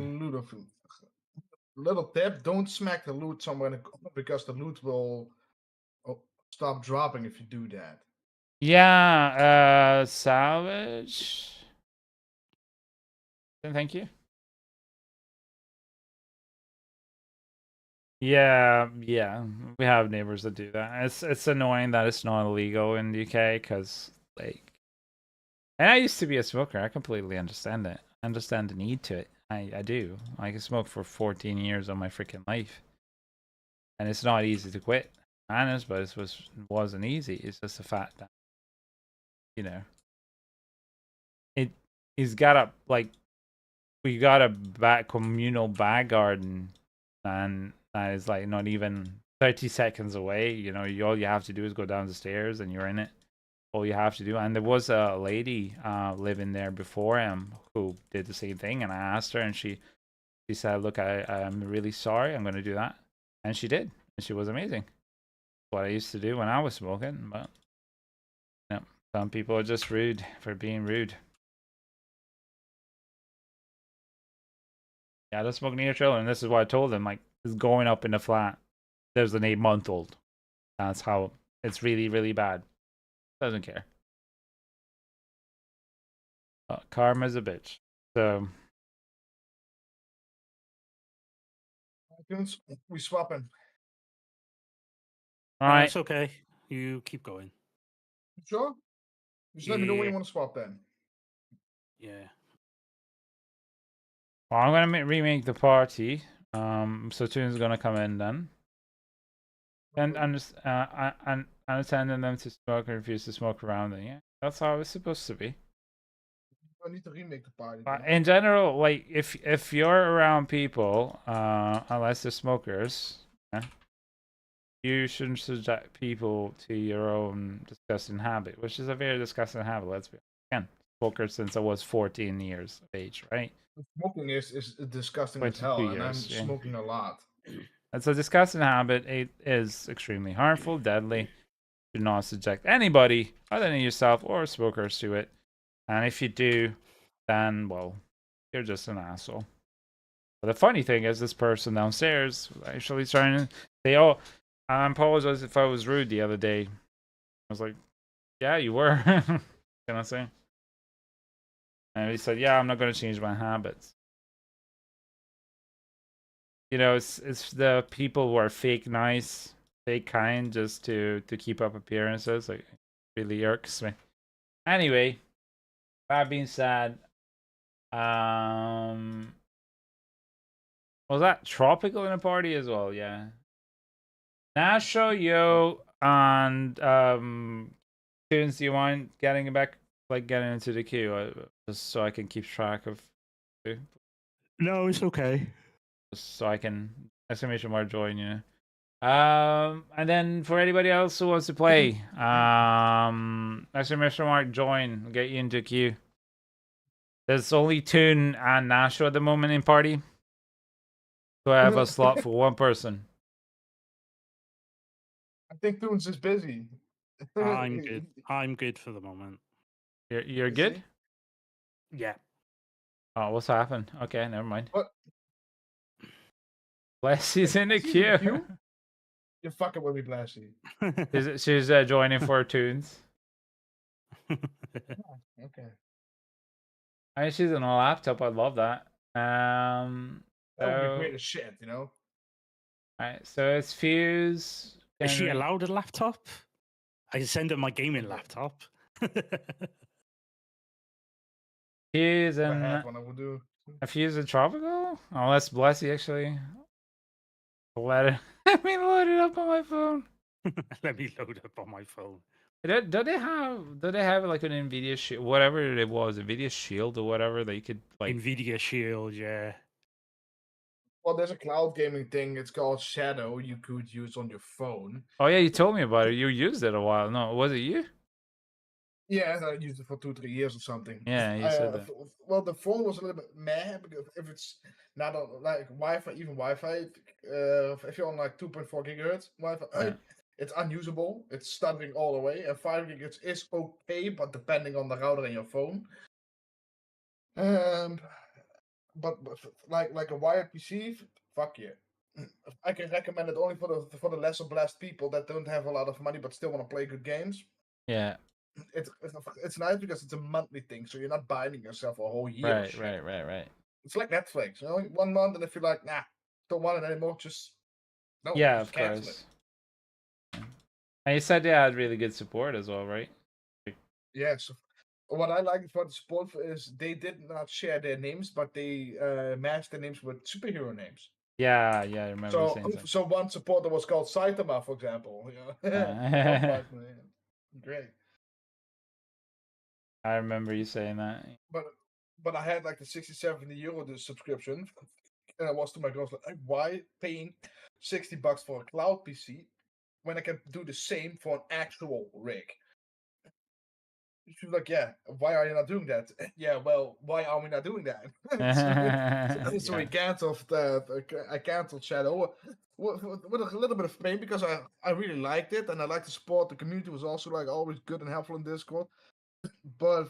B: Little tip: don't smack the loot somewhere in the corner because the loot will stop dropping if you do that.
A: Yeah, salvage. Thank you. Yeah, we have neighbors that do that. It's annoying that it's not illegal in the UK because like, and I used to be a smoker. I completely understand it. I understand the need to it. I do. I can smoke for 14 years of my freaking life, and it's not easy to quit. Honest, but wasn't easy. It's just a fact that it he's got a like we got a communal back garden, and that is like not even 30 seconds away. You know, all you have to do is go down the stairs and you're in it. All you have to do. And there was a lady living there before him who did the same thing. And I asked her, and she said, "Look, I'm really sorry. I'm going to do that." And she did. And she was amazing. What I used to do when I was smoking. But yeah, some people are just rude for being rude. Yeah, don't smoke near children. This is what I told them. Like, it's going up in the flat. There's an 8-month-old. That's how it's really, really bad. Doesn't care. Karma's a bitch. So
B: we swapping.
A: all right.
C: It's okay. You keep going.
B: Sure. Just let me know when you want to swap then.
C: Yeah.
A: Well, I'm gonna remake the party. So Toon's gonna come in then. And understanding them to smoke and refuse to smoke around them. Yeah, that's how it's supposed to be.
B: I need to remake the party.
A: In general, like if you're around people, unless they're smokers, yeah, you shouldn't subject people to your own disgusting habit, which is a very disgusting habit. Let's be again, smoker since I was 14 years of age, right?
B: Smoking is disgusting as
A: 22
B: hell,
A: years,
B: and I'm
A: yeah.
B: smoking a lot.
A: It's a disgusting habit. It is extremely harmful, deadly. Do not subject anybody other than yourself or smokers to it. And if you do, then, well, you're just an asshole. But the funny thing is, this person downstairs was actually trying to say, "Oh, I apologize if I was rude the other day." I was like, "Yeah, you were." Can I say? And he said, "Yeah, I'm not going to change my habits." You know, it's the people who are fake nice, fake kind, just to keep up appearances. Like, it really irks me. Anyway, that being said, was that tropical in a party as well? Yeah. Nasho, yo, and Tunes, do you mind getting back, like getting into the queue, just so I can keep track of,
C: No, it's okay.
A: just so I can exclamation mark join you. And then for anybody else who wants to play, exclamation mark join, will get you into queue. There's only Toon and Nasho at the moment in party, so I have a slot for one person.
B: I think Toons is busy.
C: I'm good. I'm good for the moment.
A: You're good?
C: Yeah.
A: Oh, what's happened? Okay, never mind.
B: What?
A: Blessy's in the queue.
B: You're fucking with me, Blessy.
A: She's joining for Tunes.
B: Okay.
A: I mean, she's on a laptop. I love that.
B: That would be great as shit, you know?
A: Alright, so it's Fuse.
C: Is she allowed a laptop? I can send her my gaming laptop.
A: Fuse
B: If I
A: and
B: had one, I would do.
A: a Fuse and Tropical? Oh, that's Blessy actually. Let me load it up on my phone.
C: Let me load up on my phone.
A: Do they have like an Nvidia shield, whatever it was, Nvidia Shield or whatever that you could like
C: Nvidia Shield, yeah.
B: Well, there's a cloud gaming thing. It's called Shadow. You could use on your phone.
A: Oh yeah, you told me about it. You used it a while. No, was it you?
B: Yeah, I used it for 2-3 years or something.
A: Yeah, you said that.
B: Well, the phone was a little bit meh because if it's not on like Wi-Fi, even Wi-Fi, if you're on like 2.4 gigahertz Wi-Fi,
A: Yeah.
B: it's unusable. It's stuttering all the way. And 5 gigahertz is okay, but depending on the router in your phone. But like a wired PC, fuck yeah. I can recommend it only for the lesser blessed people that don't have a lot of money but still want to play good games.
A: Yeah.
B: It's nice because it's a monthly thing, so you're not binding yourself a whole year.
A: Right.
B: It's like Netflix, you know, 1 month, and if you're like, nah, don't want it anymore, just no,
A: Yeah,
B: just
A: of
B: cancel
A: course.
B: it.
A: And you said they had really good support as well, right?
B: Yeah. So what I like about the support is they did not share their names, but they matched their names with superhero names.
A: Yeah, I remember you saying
B: So one supporter was called Saitama, for example. You know? Great.
A: I remember you saying that.
B: But I had like the 60, 70 euro subscription. And I was to my girlfriend, like, why paying $60 for a cloud PC when I can do the same for an actual rig? She was like, yeah, why are you not doing that? Yeah, well, why are we not doing that? So we canceled I canceled Shadow with a little bit of pain because I really liked it and I liked the support. The community was also like always good and helpful in Discord. But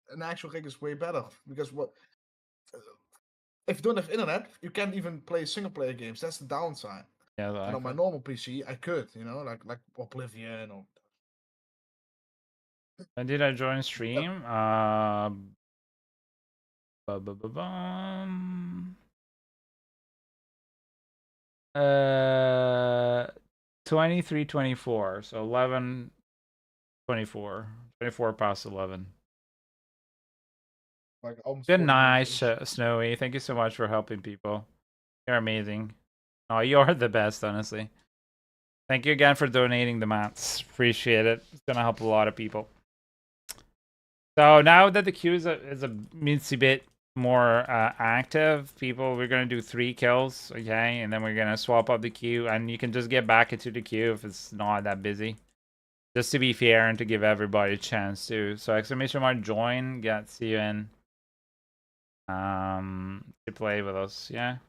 B: an actual rig is way better because if you don't have internet, you can't even play single player games. That's the downside.
A: Yeah,
B: And on my normal PC, I could, like Oblivion or.
A: When did I join stream? Bum. 23:24. So 11:24. 24 past 11.
B: Like almost
A: Good
B: 40
A: night,
B: minutes.
A: Snowy. Thank you so much for helping people. You're amazing. Oh, you're the best, honestly. Thank you again for donating the mats. Appreciate it. It's gonna help a lot of people. So now that the queue is a bit more active, we're gonna do 3 kills, okay, and then we're gonna swap up the queue, and you can just get back into the queue if it's not that busy. Just to be fair and to give everybody a chance to. So exclamation mark join gets you in to play with us, yeah.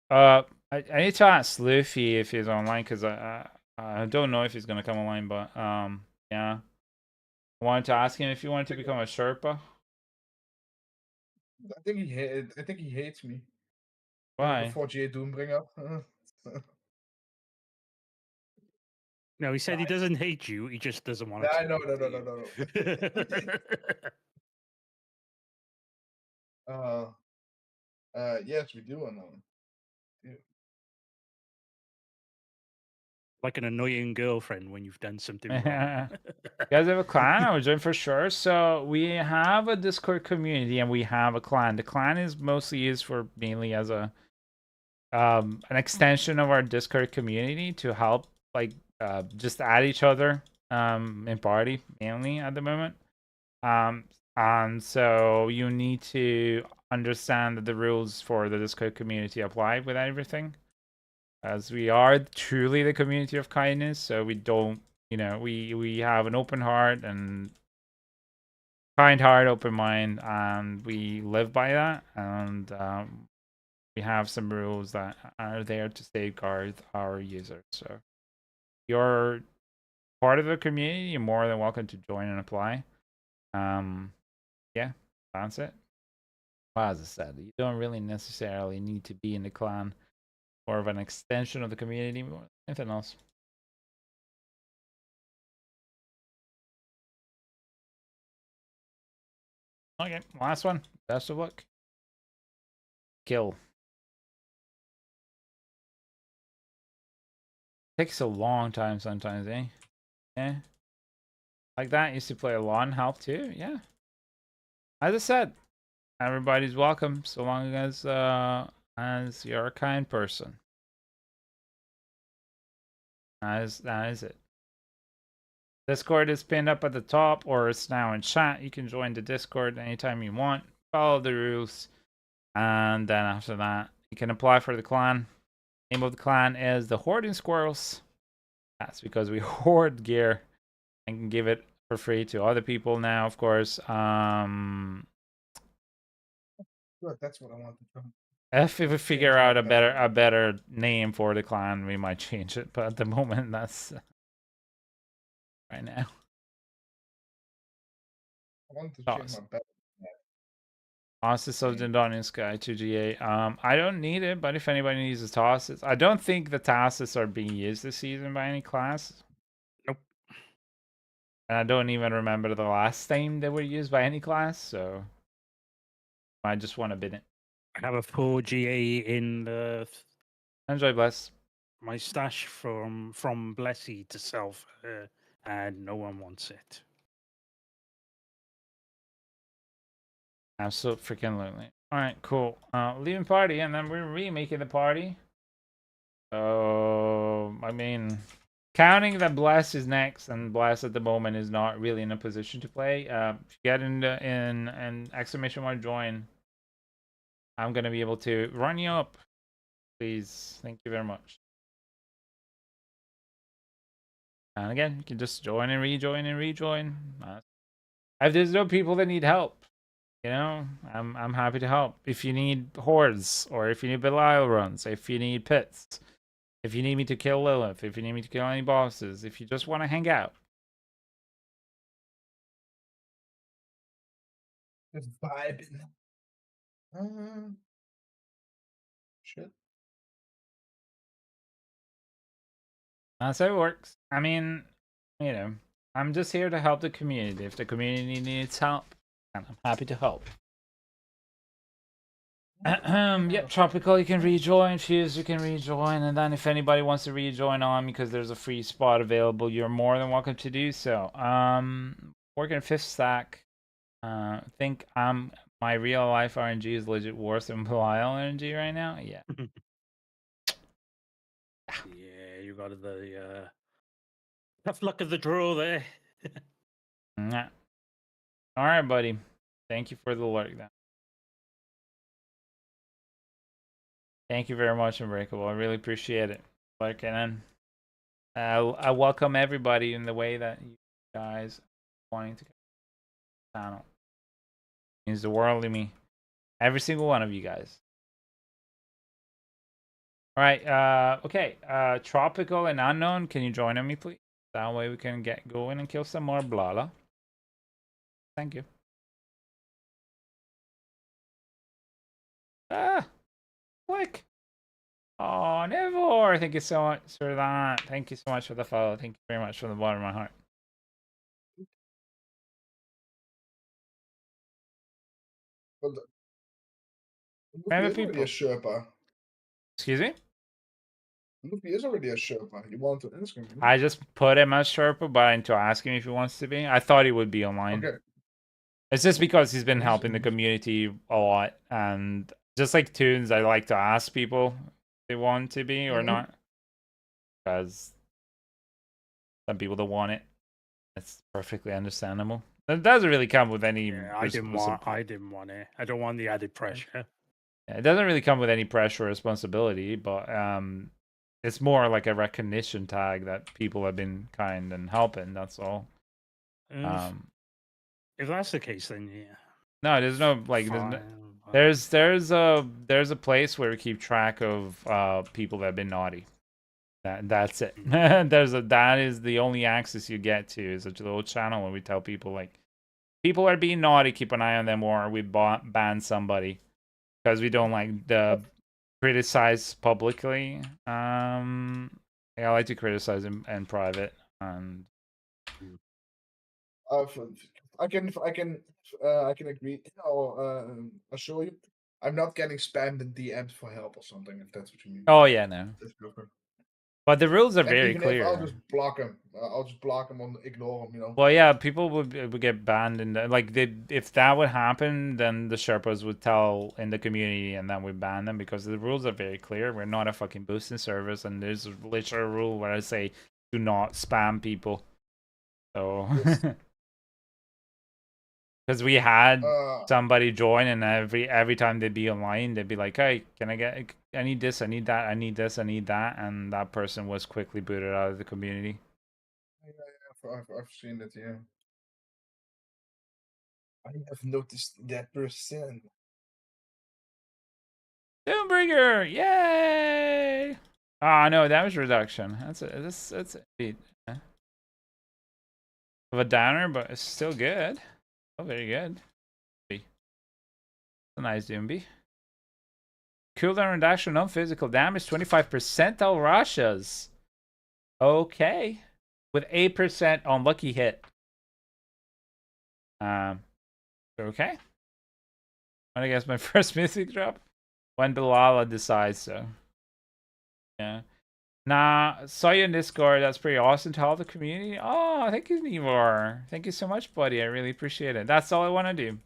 A: I need to ask Luffy if he's online because I don't know if he's gonna come online, but yeah. I wanted to ask him if he wanted to become a Sherpa.
B: I think he hates me.
A: Why?
B: The 4G Doombringer.
C: No, he said he doesn't hate you. He just doesn't want
B: Yeah,
C: to.
B: no. Yes, we do.
C: Like an annoying girlfriend when you've done something wrong.
A: You guys have a clan? I would join for sure. So we have a Discord community and we have a clan. The clan is mostly used for mainly as a an extension of our Discord community to help just add each other in party mainly at the moment. And so you need to understand that the rules for the Discord community apply with everything. As we are truly the community of kindness, so we don't, we have an open heart and kind heart, open mind, and we live by that. And we have some rules that are there to safeguard our users. So if you're part of the community, you're more than welcome to join and apply. Yeah, that's it. Well, as I said, you don't really necessarily need to be in the clan. More of an extension of the community more than anything else. Okay, last one. Best of luck. Kill. Takes a long time sometimes, eh? Yeah. Like that, used to play a lot in health too, yeah. As I said, everybody's welcome so long as you're a kind person. That is it. Discord is pinned up at the top, or it's now in chat. You can join the Discord anytime you want. Follow the rules. And then after that, you can apply for the clan. Name of the clan is the Hoarding Squirrels. That's because we hoard gear and can give it for free to other people now, of course.
B: Good, that's what I want to come.
A: If we figure out a better name for the clan, we might change it. But at the moment, that's right now.
B: I want to change my bed.
A: Tosses of the Dawn Sky 2GA. I don't need it, but if anybody needs a tosses, I don't think the tosses are being used this season by any class.
C: Nope.
A: And I don't even remember the last time they were used by any class, so I just want to bin it.
C: I have a 4GA in the
A: Enjoy, Bless.
C: my stash from Blessy to sell for her, and no one wants it.
A: Absolute freaking lonely. Alright, cool. Leaving party, and then we're remaking the party. So, I mean, counting that Bless is next, and Bless at the moment is not really in a position to play. Get in exclamation mark join. I'm gonna be able to run you up. Please, thank you very much. And again, you can just join and rejoin and rejoin. If there's no people that need help, you know, I'm happy to help. If you need hordes, or if you need Belial runs, if you need pits, if you need me to kill Lilith, if you need me to kill any bosses, if you just want to hang out.
B: Just vibing. Shit.
A: That's how it works. I mean, you know, I'm just here to help the community. If the community needs help, I'm happy to help. Yep, Tropical, you can rejoin. Fuse, you can rejoin. And then if anybody wants to rejoin on, because there's a free spot available, you're more than welcome to do so. Working 5th stack. Think my real life RNG is legit worse than Belial RNG right now? Yeah.
C: Yeah, you got the tough luck of the draw there.
A: Yeah. All right, buddy. Thank you for the lurk then. Thank you very much, Unbreakable. I really appreciate it. Lurking in. I welcome everybody in the way that you guys wanting to get the channel. It means the world to me. Every single one of you guys. All right. Okay. Tropical and Unknown, can you join me, please? That way we can get going and kill some more Blala. Thank you. Ah! Click! Oh, Nivor! Thank you so much for that. Thank you so much for the follow. Thank you very much from the bottom of my heart.
B: Luffy is already a Sherpa.
A: Excuse me?
B: Luffy is already a Sherpa. You want to ask him?
A: I just put him as Sherpa, but I need to ask him if he wants to be. I thought he would be online.
B: Okay.
A: It's just because he's been helping the community a lot, and just like Tunes, I like to ask people if they want to be or not, because some people don't want it. It's perfectly understandable. It doesn't really come with any.
C: Yeah, I didn't want it. I don't want the added pressure.
A: Yeah, it doesn't really come with any pressure or responsibility, but it's more like a recognition tag that people have been kind and helping. That's all.
C: If that's the case, then yeah.
A: No, there's no like. There's a place where we keep track of people that have been naughty. That's it. That is the only access you get to is a little channel where we tell people like people are being naughty, keep an eye on them, or we ban somebody because we don't like the criticize publicly. Yeah, I like to criticize in private and.
B: I can agree. I'll assure you, I'm not getting spammed in DMs for help or something. If that's what you mean.
A: Oh yeah, no. But the rules are very clear.
B: I'll just block them. I'll just block them and ignore them. You know.
A: Well, yeah, people would get banned, and like if that would happen, then the Sherpas would tell in the community, and then we ban them because the rules are very clear. We're not a fucking boosting service, and there's literally a rule where I say do not spam people. So. Because we had somebody join, and every time they'd be online, they'd be like, "Hey, can I get? I need this. I need that. I need this. I need that." And that person was quickly booted out of the community.
B: Yeah, I've seen it. Yeah, I have noticed that person.
A: Doombringer, yay! Ah, no, damage reduction. That's a bit of a downer, but it's still good. Oh, very good. A nice Doomby. Cooldown reduction, non-physical damage, 25% all Russias. Okay. With 8% on lucky hit. Okay. I guess my first mythic drop. When Bilala decides so. Yeah. Nah, saw you in Discord. That's pretty awesome to help the community. Oh, thank you, Nivor. Thank you so much, buddy. I really appreciate it. That's all I want to do.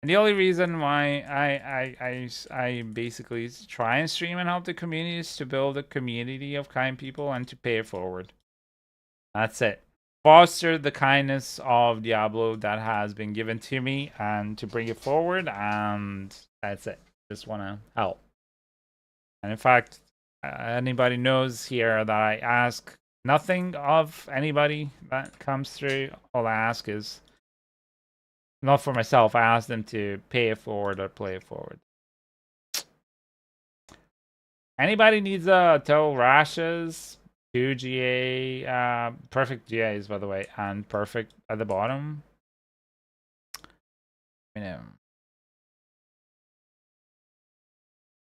A: And the only reason why I basically try and stream and help the community is to build a community of kind people and to pay it forward. That's it. Foster the kindness of Diablo that has been given to me and to bring it forward, and that's it. just want to help. And in fact, anybody knows here that I ask nothing of anybody that comes through. All I ask is, not for myself, I ask them to pay it forward or play it forward. Anybody needs toe rashes, 2 GA, perfect GAs by the way, and perfect at the bottom. You know,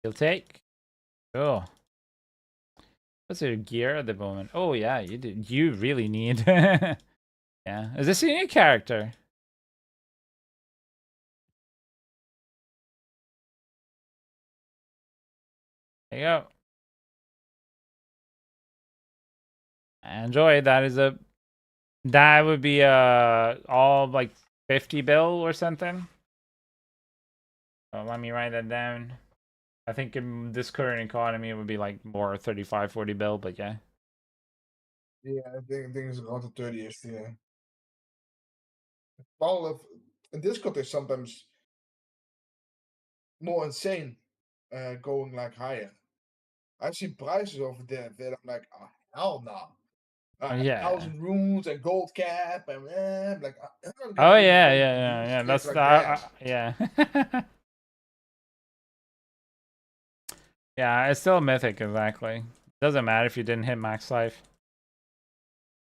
A: you'll take. Oh, what's your gear at the moment? Oh yeah, you do. You really need. Yeah, is this a new character? There you go. Enjoy. That would be all like 50 bill or something. So let me write that down. I think in this current economy it would be like more 35, 40 bill, but yeah.
B: Yeah, I think it's around the 30th, yeah. Well, in Discord is sometimes more insane, going like higher. I've seen prices over there that I'm like, oh, hell no.
A: Yeah.
B: 1,000 runes and gold cap and like I'm not
A: Oh
B: gonna
A: yeah,
B: even
A: yeah,
B: use
A: yeah.
B: kit
A: That's
B: like
A: that.
B: that.
A: Yeah. Yeah, it's still a mythic, exactly. Doesn't matter if you didn't hit max life.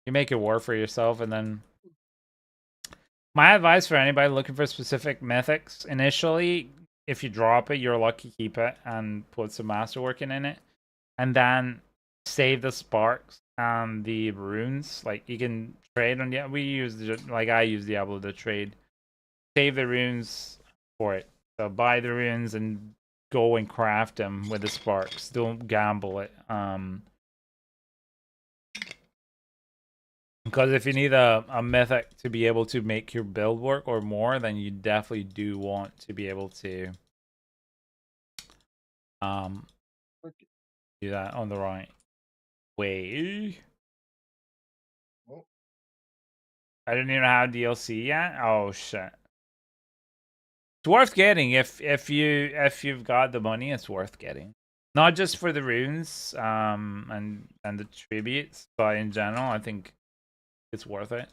A: You make it war for yourself, and then my advice for anybody looking for specific mythics, initially, if you drop it, you're lucky, keep it and put some masterwork in it. And then save the sparks and the runes. Like you can trade on, yeah, I use Diablo to trade. Save the runes for it. So buy the runes and go and craft them with the sparks. Don't gamble it. Because if you need a mythic to be able to make your build work or more, then you definitely do want to be able to do that on the right way.
B: Oh.
A: I didn't even have DLC yet. Oh shit. It's worth getting if you've got the money. It's worth getting, not just for the runes and the tributes, but in general, I think it's worth it.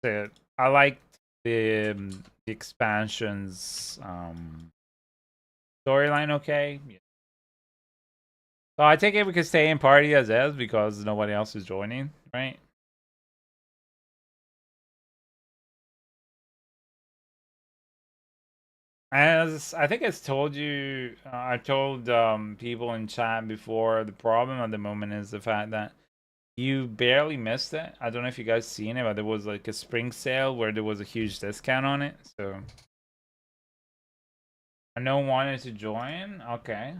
A: So I like the expansions storyline. Okay, yeah. So I take it we can stay in party as is because nobody else is joining, right? As I think it's told you, I told people in chat before, the problem at the moment is the fact that you barely missed it. I don't know if you guys seen it, but there was like a spring sale where there was a huge discount on it. So no one wanted to join. Okay.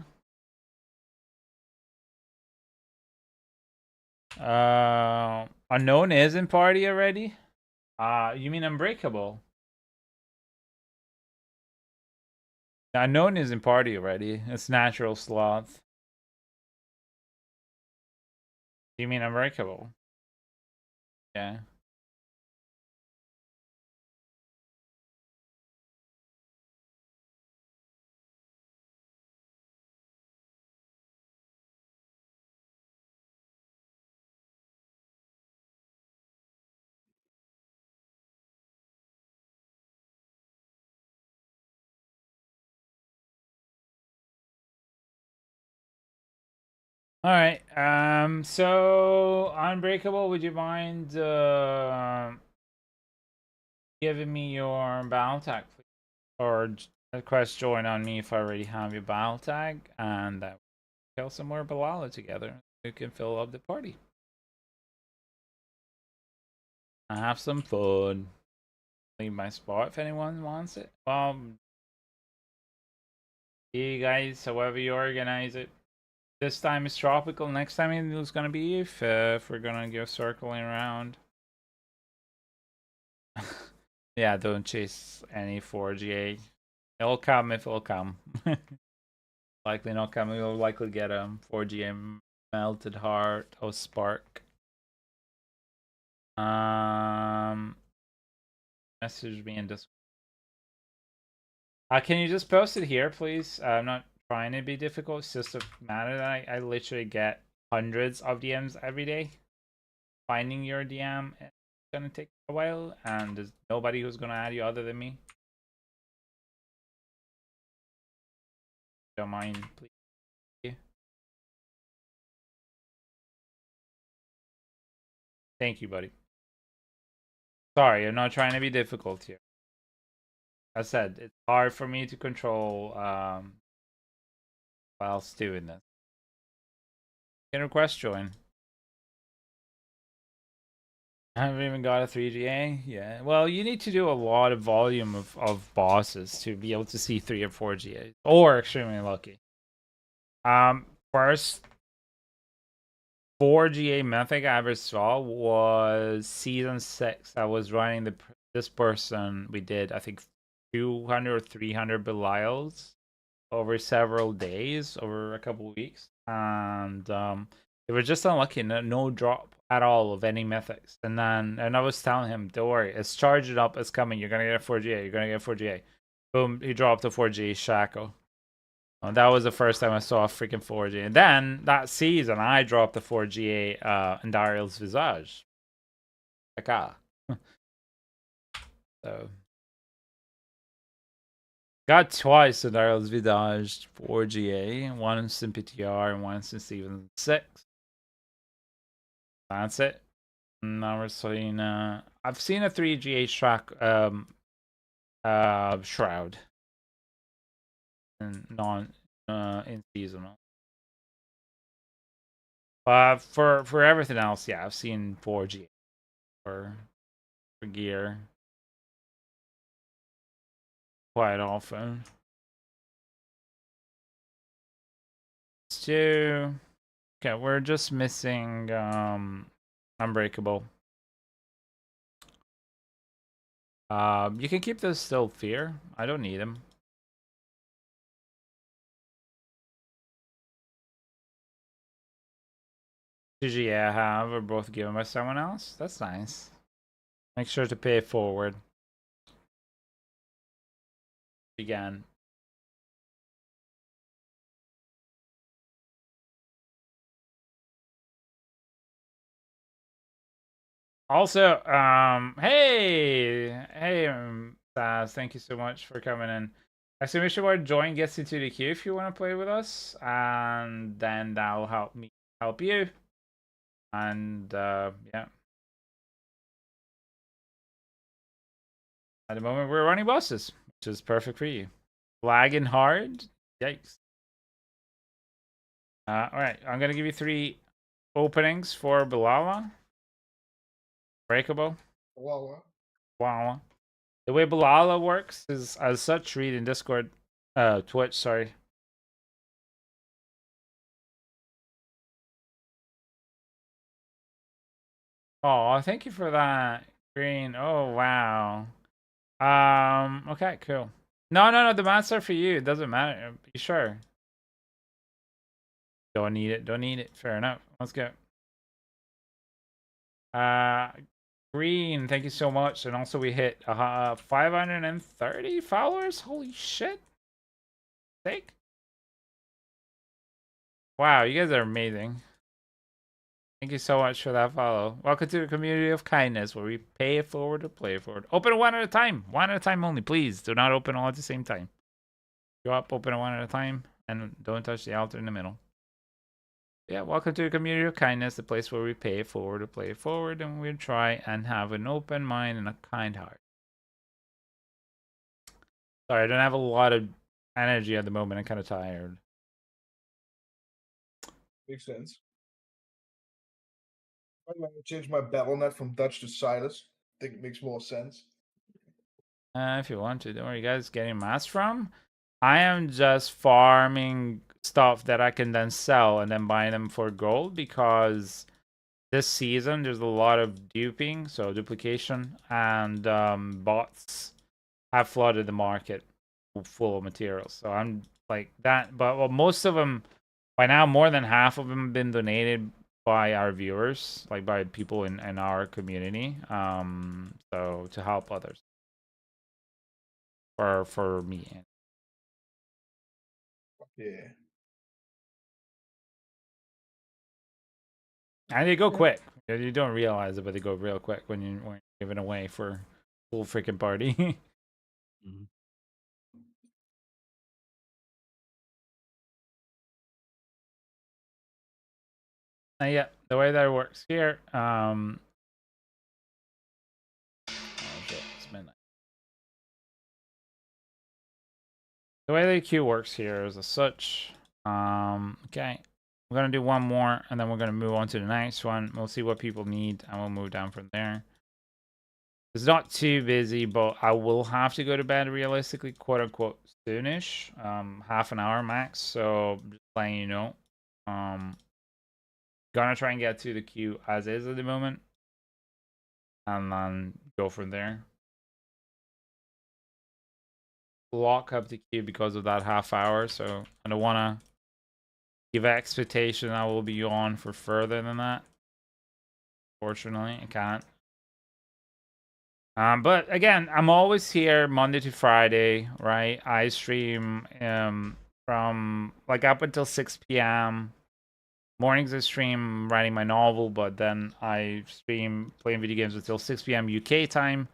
A: Unknown is in party already. You mean Unbreakable? Unknown is in party already. It's natural sloth. You mean Unbreakable? Yeah. All right. So Unbreakable, would you mind giving me your battle tag, please? Or request join on me if I already have your battle tag, and that we'll kill some more Balala together. We can fill up the party. Have some fun. Leave my spot if anyone wants it. You guys, however you organize it. This time is tropical. Next time it's gonna be if we're gonna go circling around. Yeah, don't chase any 4GA. It'll come if it'll come. Likely not come. We'll likely get a 4GA melted heart or spark. Message me in Discord. Can you just post it here, please? I'm not trying to be difficult. It's just a matter that I literally get hundreds of DMs every day. Finding your DM is gonna take a while, and there's nobody who's gonna add you other than me. Don't mind, please. Thank you, buddy. Sorry, I'm not trying to be difficult here. I said it's hard for me to control whilst doing this. Can request join. I haven't even got a 3GA. Yeah. Well, you need to do a lot of volume of bosses to be able to see 3 or 4 GAs. Or extremely lucky. First 4 GA mythic I ever saw was season 6. I was running this person. We did, I think, 200 or 300 Belials over several days, over a couple weeks. And they were just unlucky. No drop at all of any mythics. And I was telling him, don't worry, it's charged up, it's coming. You're gonna get a 4GA. You're gonna get a 4GA. Boom, he dropped a 4GA Shackle. That was the first time I saw a freaking 4GA. And then that season, I dropped the 4GA Andariel's Visage. Like, so got twice Andariel's Visage 4GA, once in PTR and once in season 6. That's it. Now we're seeing I've seen a 3GA shroud. And non in seasonal. For everything else, yeah, I've seen 4G for gear quite often. So okay, we're just missing Unbreakable. You can keep this still fear. I don't need him. GG I have are both given by someone else. That's nice. Make sure to pay it forward. Again. Also, hey, Saz, thank you so much for coming in. Exclamation word join gets into the queue if you want to play with us, and then that'll help me help you. And yeah, at the moment we're running bosses, which is perfect for you. Lagging hard, yikes. All right, I'm gonna give you 3 openings for Bilala. Breakable. Wow. The way Bilala works is as such. Read in Discord, Twitch. Sorry. Oh, thank you for that, Green. Oh wow. Okay, cool. No. The mats are for you. It doesn't matter. You sure? Don't need it. Don't need it. Fair enough. Let's go. Green. Thank you so much. And also we hit 530 followers. Holy shit. Take. Wow, you guys are amazing. Thank you so much for that follow. Welcome to the community of kindness where we pay it forward to play it forward. Open one at a time. One at a time only, please. Do not open all at the same time. Go up, open it one at a time, and don't touch the altar in the middle. Yeah, welcome to the community of kindness, the place where we pay it forward to play it forward, and we try and have an open mind and a kind heart. Sorry, I don't have a lot of energy at the moment. I'm kind of tired.
B: Makes sense. I'm going to change my BattleNet from Dutch to Silas. I think it makes more sense.
A: If you want to, don't worry, guys. Getting mass from? I am just farming stuff that I can then sell and then buy them for gold because this season there's a lot of duping, so duplication, and bots have flooded the market full of materials. So I'm like that, but well, most of them by now, more than half of them have been donated by our viewers, like by people in our community. So to help others, for me.
B: Yeah.
A: And they go quick. You don't realize it, but they go real quick when you're giving away for full freaking party.
C: Mm-hmm.
A: Yeah, the way that it works here, oh shit, it's midnight. The way the queue works here is as such. Okay, we're gonna do one more, and then we're gonna move on to the next one. We'll see what people need, and we'll move down from there. It's not too busy, but I will have to go to bed realistically, quote unquote, soonish. Half an hour max. So just letting you know. Gonna try and get to the queue as is at the moment, and then go from there. Lock up the queue because of that half hour, so I don't want to give expectation I will be on for further than that. Fortunately, I can't. But again, I'm always here Monday to Friday, right? I stream from like up until 6 p.m. Mornings I stream writing my novel, but then I stream playing video games until 6 p.m. UK time.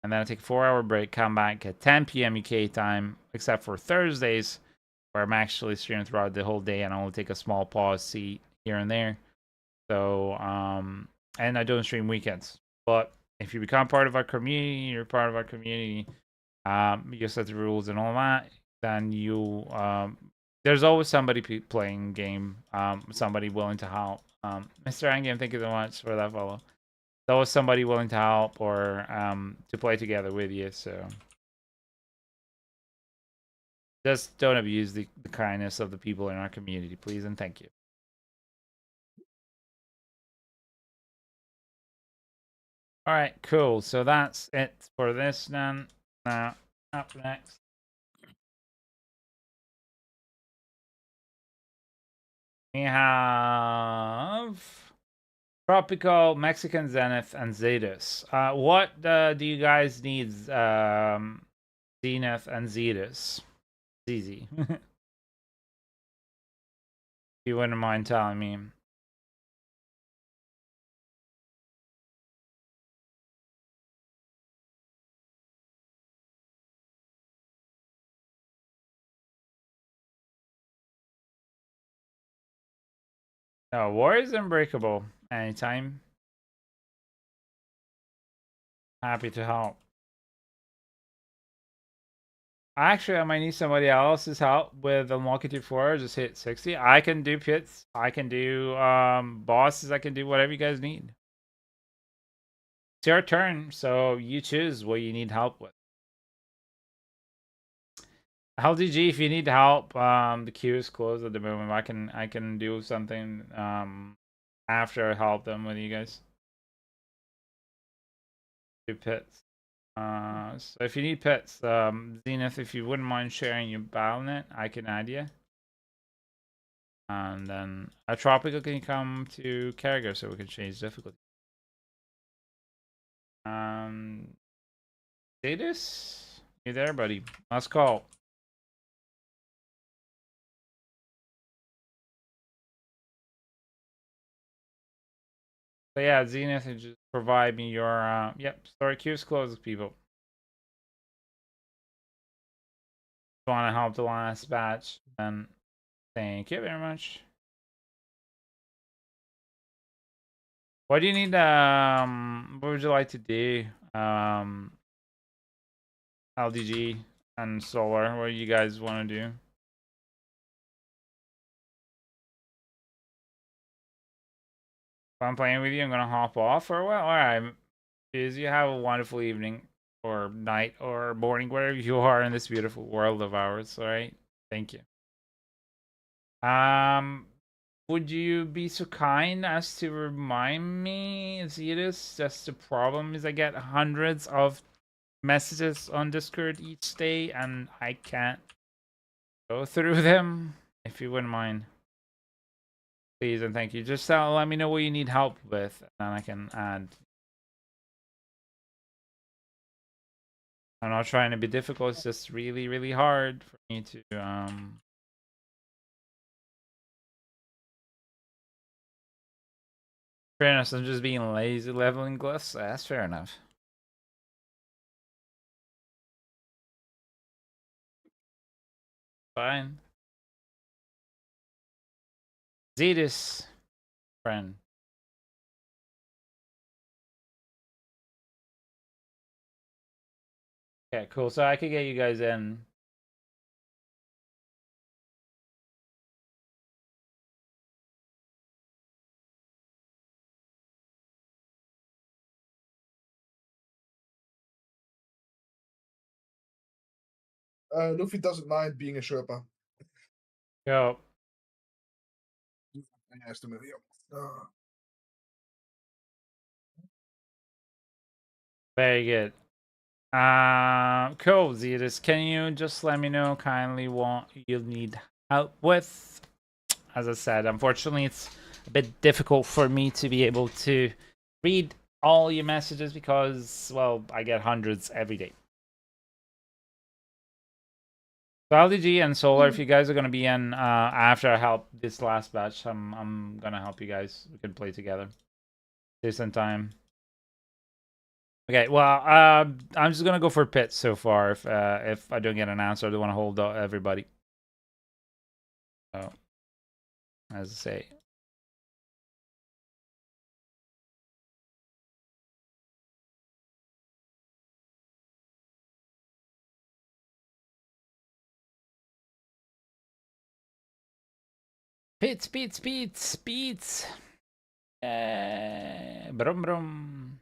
A: And then I take a 4-hour break, come back at 10 p.m. UK time, except for Thursdays, where I'm actually streaming throughout the whole day and I only take a small pause seat here and there. So, and I don't stream weekends. But if you become part of our community, you're part of our community, you set the rules and all that, then you, there's always somebody playing game, somebody willing to help. Mr. Endgame, thank you so much for that follow. There's always somebody willing to help or to play together with you, so just don't abuse the kindness of the people in our community, please, and thank you. All right, cool. So that's it for this then. Now, up next. We have Tropical, Mexican Zenith, and Zetus. What do you guys need, Zenith and Zetus? It's easy. If you wouldn't mind telling me. No, War is Unbreakable. Anytime. Happy to help. Actually, I might need somebody else's help with Unlocking to 4. Just hit 60. I can do pits. I can do bosses. I can do whatever you guys need. It's your turn, so you choose what you need help with. LDG, if you need help, the queue is closed at the moment. I can do something after I help them with you guys. Do pits. So if you need pets, Zenith, if you wouldn't mind sharing your Battle.net, I can add you. And then a Tropical can come to Carragher so we can change difficulty. Status? You there, buddy? Let's call. So yeah, Zenith, just provide me your, yep, story queue's closed, people. Want to help the last batch, then thank you very much. What do you need? What would you like to do? LDG and Solar. What do you guys want to do? If I'm playing with you, I'm gonna hop off for a while. All right, you have a wonderful evening or night or morning, wherever you are in this beautiful world of ours. All right, thank you. Would you be so kind as to remind me, Zetus? Just the problem is I get hundreds of messages on Discord each day and I can't go through them. If you wouldn't mind. Please and thank you. Just let me know what you need help with and I can add. I'm not trying to be difficult, it's just really, really hard for me to Fair enough. I'm just being lazy leveling glyphs. That's fair enough. Fine. Zetus, friend. Okay, cool. So I could get you guys in.
B: Luffy doesn't mind being a Sherpa.
A: Go.
B: Nice to meet you.
A: Very good. Cool, Zetus. Can you just let me know kindly what you'll need help with? As I said, unfortunately, it's a bit difficult for me to be able to read all your messages because, well, I get hundreds every day. So LDG and Solar, if you guys are gonna be in after I help this last batch, I'm gonna help you guys. We can play together. Save some time. Okay, well, I'm just gonna go for pits so far. If I don't get an answer, I don't want to hold everybody. So, as I say. Pits. Brum brum.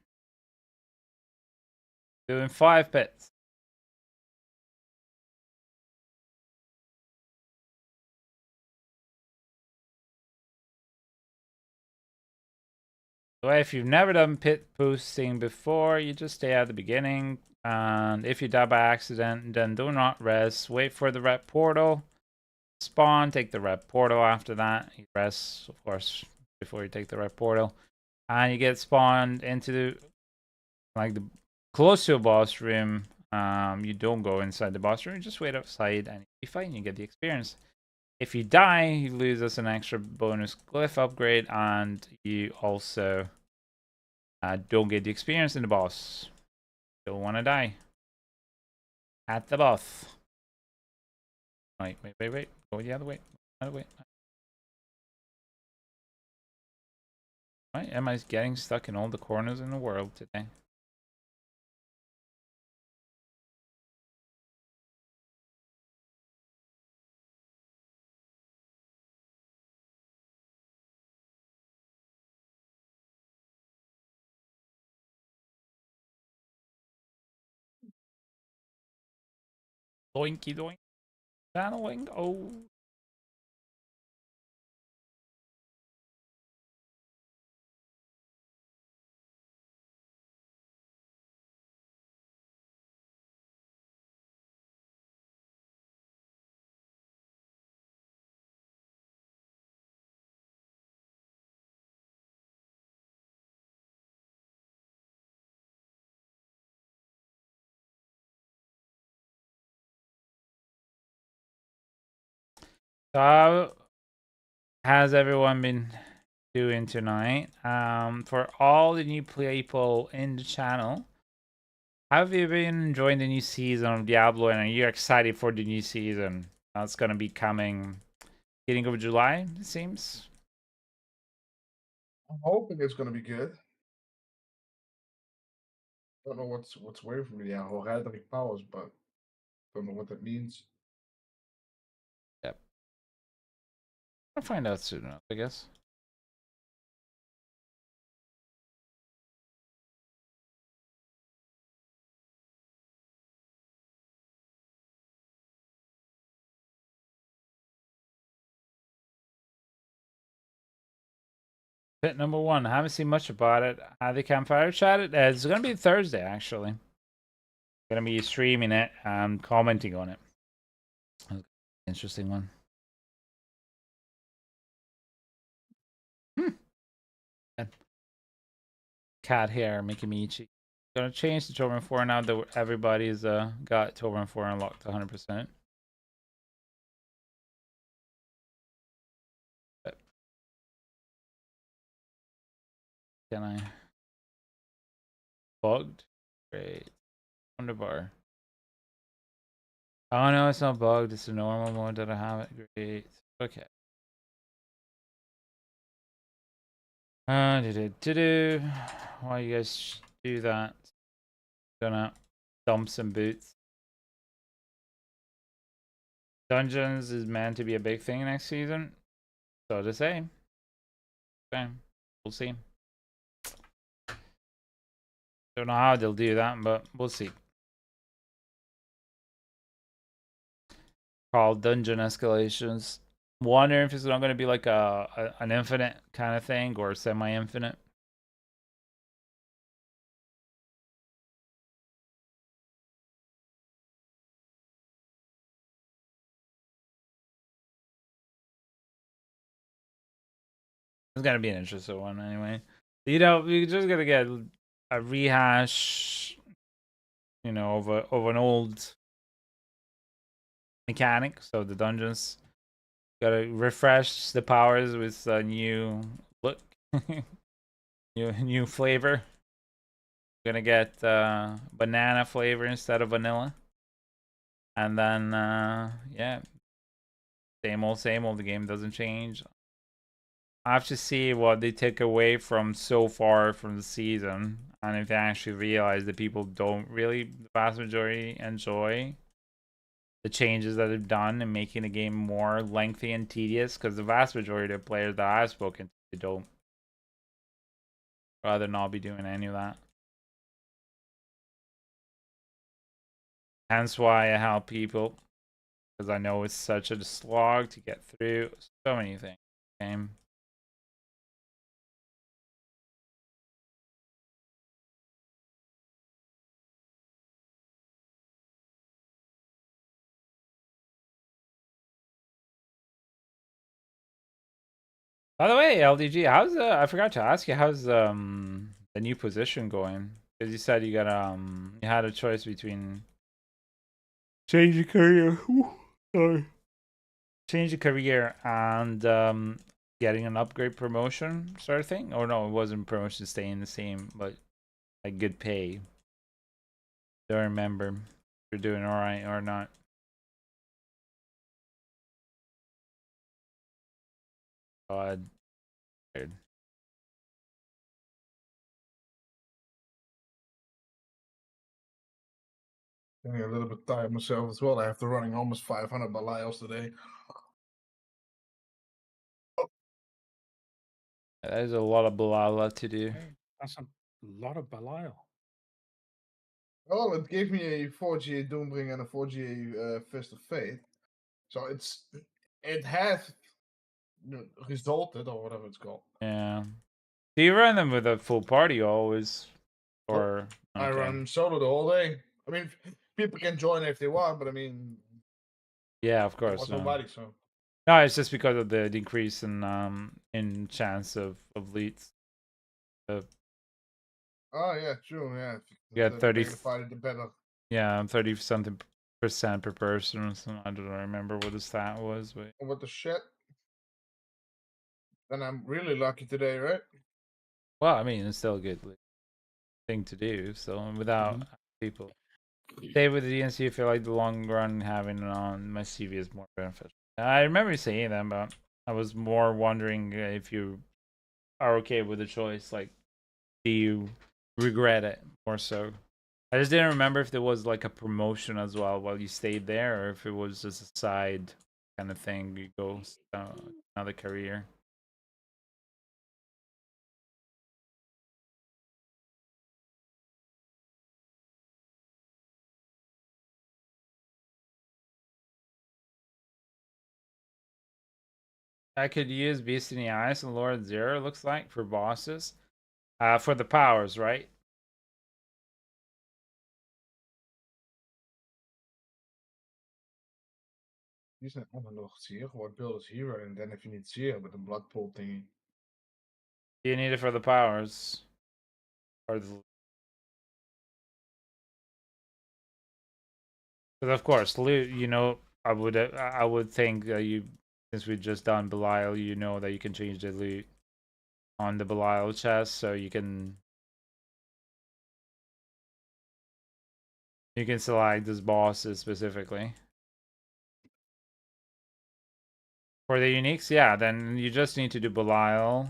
A: Doing 5 pits. So if you've never done pit boosting before, you just stay at the beginning. And if you die by accident, then do not rest. Wait for the red portal. Spawn, take the red portal after that. You rest, of course, before you take the red portal. And you get spawned into the close to a boss room. You don't go inside the boss room, just wait outside and you'll be fine. You get the experience. If you die, you lose us an extra bonus glyph upgrade, and you also don't get the experience in the boss. Don't want to die at the boss. Wait. Go the other way. Why am I getting stuck in all the corners in the world today? Doinky doink. Channeling. Oh. So how has everyone been doing tonight? For all the new people in the channel, have you been enjoying the new season of Diablo, and are you excited for the new season that's gonna be coming beginning of July, it seems?
B: I'm hoping it's gonna be good. Don't know what's waiting for me. Yeah, horadic powers, but don't know what that means.
A: Yep. I'll find out soon enough, I guess. Pit number 1. I haven't seen much about it. The campfire chat. It's gonna be Thursday, actually. Gonna be streaming it, commenting on it. Interesting one. Cat hair making me itchy. Gonna change to Tobin 4 now that everybody's got Tobin 4 unlocked 100%. can I? Bugged? Great. Wonderbar. Oh no, it's not bugged. It's a normal mode that I have it. Great. Okay. Why you guys do that? Gonna dump some boots. Dungeons is meant to be a big thing next season. So to say. Okay. We'll see. Don't know how they'll do that, but we'll see. Called dungeon escalations. Wonder if it's not going to be like an infinite kind of thing or semi-infinite. It's gonna be an interesting one anyway. You know, we just gotta get a rehash, you know, of an old mechanic. So the dungeons gotta refresh the powers with a new look, new flavor. Gonna get banana flavor instead of vanilla, and then yeah, same old, same old. The game doesn't change. I have to see what they take away from so far from the season, and if they actually realize that people don't really, the vast majority, enjoy the changes that they've done and making the game more lengthy and tedious. Because the vast majority of players that I've spoken to, they don't rather not be doing any of that. Hence why I help people, because I know it's such a slog to get through so many things. Game. By the way, LDG, how's I forgot to ask you, how's the new position going? Because you said you got you had a choice between change your career. Ooh, sorry. Change your career and getting an upgrade promotion sort of thing. Or no, it wasn't promotion, staying the same, but like good pay. Don't remember if you're doing alright or not. God. Weird.
B: Getting a little bit tired myself as well after running almost 500 Belials today.
A: There's a lot of Balala to do.
C: Hey, that's a lot of Belial.
B: Well, it gave me a 4GA Doombringer and a 4GA Fist of Fate. So it has resulted, or whatever it's called.
A: Yeah. Do you run them with a full party always? Or
B: I
A: okay.
B: run solo the whole day. I mean, people can join if they want, but I mean,
A: Yeah, of
B: there
A: course.
B: was
A: No.
B: nobody, so.
A: No, it's just because of the decrease in chance of leads.
B: Oh yeah, true. Yeah,
A: Yeah,
B: the
A: 30.
B: bigger the party, the better.
A: Yeah, 30 something percent per person. So I don't remember what the stat was, but
B: What the shit? Then I'm really lucky today, right?
A: well, I mean, it's still a good thing to do. So without people, stay with the DNC. I feel like the long run having it on my CV is more beneficial. I remember saying that, but I was more wondering if you are okay with the choice. Like, do you regret it more so? I just didn't remember if there was like a promotion as well while you stayed there, or if it was just a side kind of thing. You go another career. I could use Beast in the Eyes and Lord Zero, looks like, for bosses. For the powers, right?
B: Die zijn allemaal nog zeer. What build is hero, and then if you need zeer with the blood pool thingy.
A: Do you need it for the powers? Or the... But of course, loot. You know, I would think that you, since we've just done Belial, you know that you can change the loot. on the Belial chest, so you can select these bosses specifically. For the uniques, yeah, then you just need to do Belial.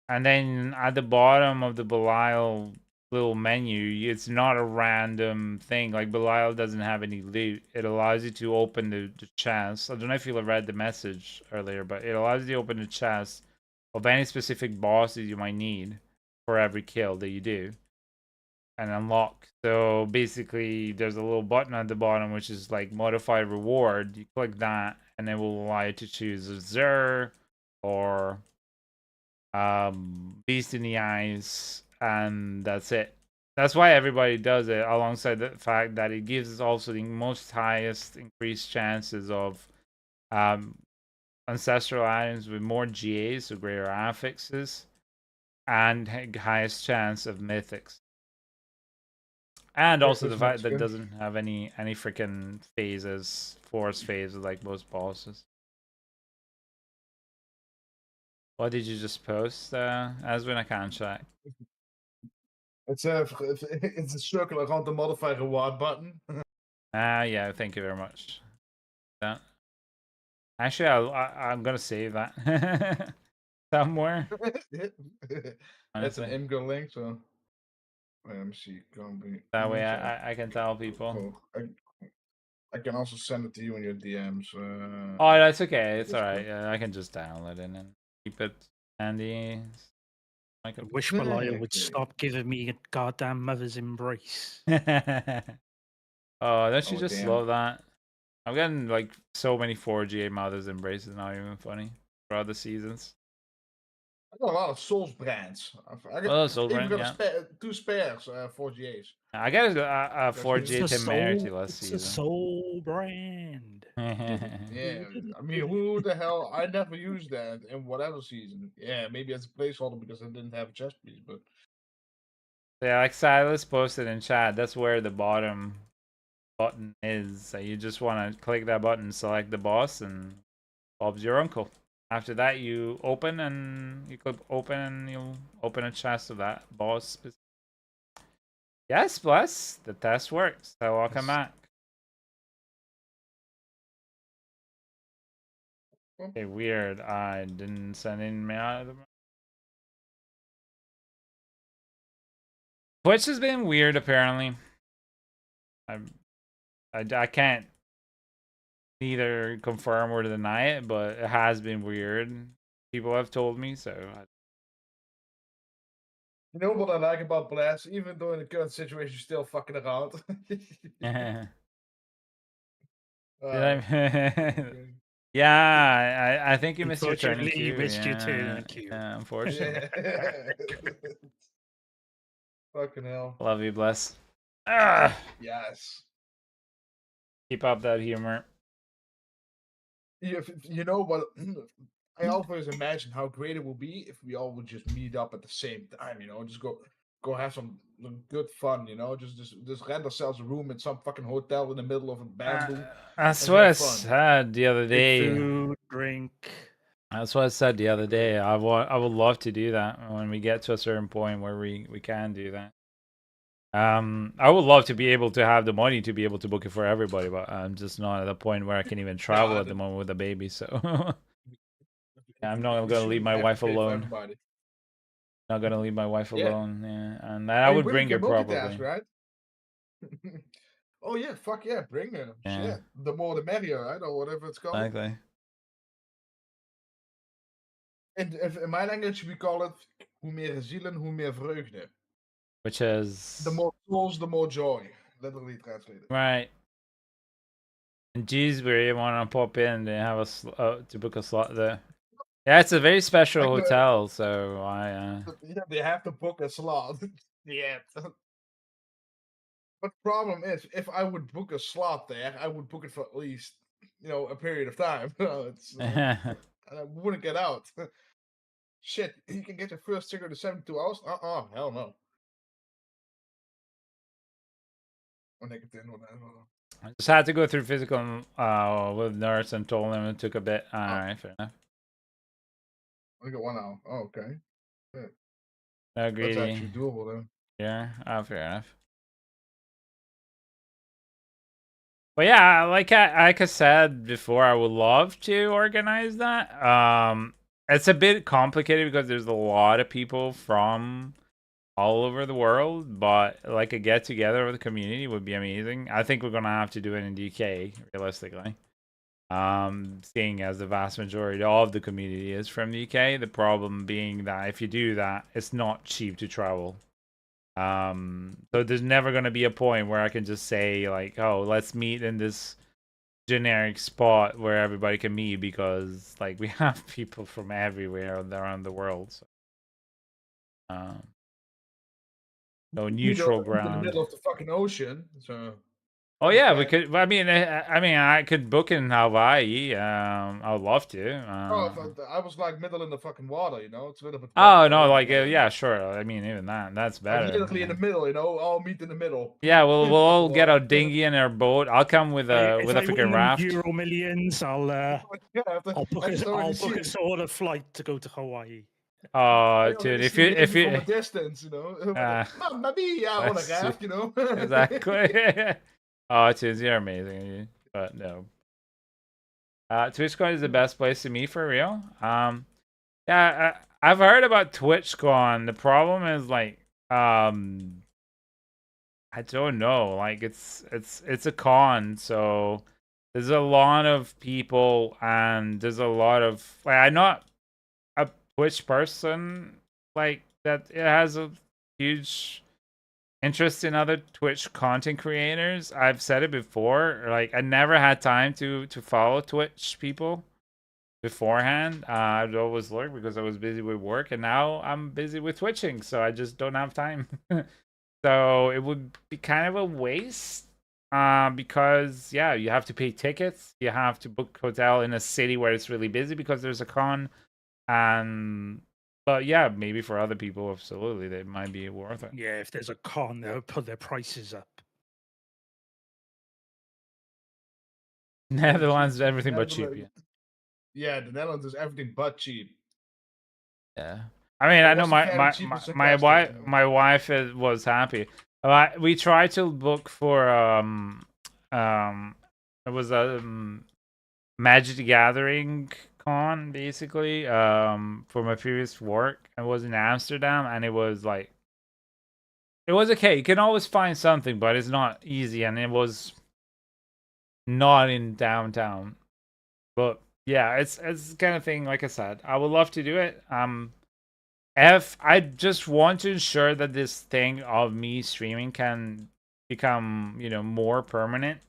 A: And then at the bottom of the Belial little menu, it's not a random thing. Like Belial doesn't have any loot. It allows you to open the chest. I don't know if you read the message earlier, but it allows you to open the chest of any specific bosses you might need for every kill that you do and unlock. So basically, there's a little button at the bottom which is like modify reward. You click that, and it will allow you to choose a Zer or Beast in the Eyes, and that's it. That's why everybody does it, alongside the fact that it gives us also the most highest increased chances of ancestral items with more GAs, so greater affixes, and highest chance of mythics. And also the fact that it doesn't have any freaking phases, force phases like most bosses. What did you just post, Aswin? I can't check.
B: It's a circle around the modify reward button.
A: Yeah, thank you very much. Yeah. Actually, I'm gonna save that somewhere.
B: That's an endgame link, so let me see.
A: That way I can tell people.
B: Oh, I can also send it to you in your DMs.
A: Oh, that's okay. It's all right. I can just download it and keep it handy.
C: I wish Belial would stop giving me a goddamn mother's embrace.
A: Oh, don't you just love that? I'm getting like so many 4GA mothers embraces, not even funny, for other seasons.
B: I got a lot of Souls brands. I
A: got Soul
B: even
A: brand,
B: got two spares, 4GAs.
A: I got a 4G temerity last season.
C: It's a soul brand.
B: Yeah, I mean, who the hell? I never used that in whatever season. Yeah, maybe as a placeholder because I didn't have a chest piece, but
A: yeah, like Silas posted in chat, that's where the bottom button is. So you just want to click that button, select the boss, and Bob's your uncle. After that, you open and you click open, and you'll open a chest of that boss. Yes, bless. The test works. So welcome back. Okay, weird. I didn't send in my. Twitch has been weird, apparently. I can't neither confirm or deny it, but it has been weird. People have told me so.
B: you know what I like about Blast? Even though in the current situation, still fucking around.
A: Yeah, I think you missed your turn in queue.
C: You missed your turn in queue.
A: Yeah, unfortunately.
B: Fucking hell.
A: Love you, bless.
B: Yes.
A: Keep up that humor.
B: You know what? I always imagine how great it would be if we all would just meet up at the same time. You know, just go have some good fun. You know, just rent ourselves a room in some fucking hotel in the middle of a bamboo.
A: That's what I said the other day.
C: Food, drink.
A: That's what I said the other day. I would love to do that when we get to a certain point where we can do that. I would love to be able to have the money to be able to book it for everybody, but I'm just not at the point where I can even travel at the moment with a baby. So I'm not gonna leave my wife alone. Not gonna leave my wife alone. Yeah, and I would bring her probably.
B: Right? Oh yeah, fuck yeah, bring her. Yeah. Shit, the more the merrier, right? Or whatever it's called.
A: Exactly.
B: In my language, we call it hoe meer zielen, hoe meer vreugde.
A: Which is
B: the more souls, the more joy. Literally translated.
A: Right. And geez, we want to pop in and have to book a slot there. Yeah, it's a very special hotel, so
B: yeah, they have to book a slot. Yeah. But the problem is, if I would book a slot there, I would book it for at least, a period of time. And I wouldn't get out. Shit, you can get your first ticket in 72 hours? Hell no.
A: I just had to go through physical with nurse and told him it took a bit. Alright, fair enough.
B: I got 1 hour. Oh, okay. Yeah.
A: No greedy.
B: That's actually doable then.
A: Yeah, fair enough. But yeah, like I said before, I would love to organize that. It's a bit complicated because there's a lot of people from all over the world, but like a get together with the community would be amazing. I think we're gonna have to do it in DK realistically. Seeing as the vast majority of the community is from the UK, the problem being that if you do that, it's not cheap to travel. So there's never gonna be a point where I can just say like, oh, let's meet in this generic spot where everybody can meet, because like we have people from everywhere around the world. So, no neutral ground.
B: In the middle of the fucking ocean, so.
A: Oh yeah, we could. I mean, I could book in Hawaii. I would love to.
B: I was like middle in the fucking water, you know. It's a little bit.
A: Oh no, like yeah, sure. I mean, even that's better.
B: Like literally in the middle, you know. All meet in the middle.
A: Yeah, we'll all get a dinghy and our boat. I'll come with a freaking raft.
C: Euro Millions. I'll book a sort of flight to go to Hawaii.
A: Oh, dude, if you
B: from a distance, you know, maybe on a raft, you know.
A: Exactly. Oh, dude, you're amazing. But no. TwitchCon is the best place to meet for real. Yeah, I've heard about TwitchCon. The problem is like, I don't know. Like it's a con, so there's a lot of people, and there's a lot of like, I'm not a Twitch person like that. It has a huge interest in other Twitch content creators. I've said it before. Like I never had time to follow Twitch people beforehand. I'd always look because I was busy with work, and now I'm busy with twitching, so I just don't have time. So it would be kind of a waste, because yeah, you have to pay tickets, you have to book hotel in a city where it's really busy because there's a con, and but yeah, maybe for other people, absolutely, they might be worth it.
C: Yeah, if there's a con, they'll put their prices up.
A: Netherlands is everything but cheap.
B: Yeah, the Netherlands is everything but cheap.
A: Yeah. I mean, I know my wife was happy. We tried to book for it was a Magic the Gathering con basically for my previous work. It was in Amsterdam, and it was like it was okay. You can always find something, but it's not easy, and it was not in downtown. But yeah, it's the kind of thing. Like I said, I would love to do it. If I just want to ensure that this thing of me streaming can become, more permanent.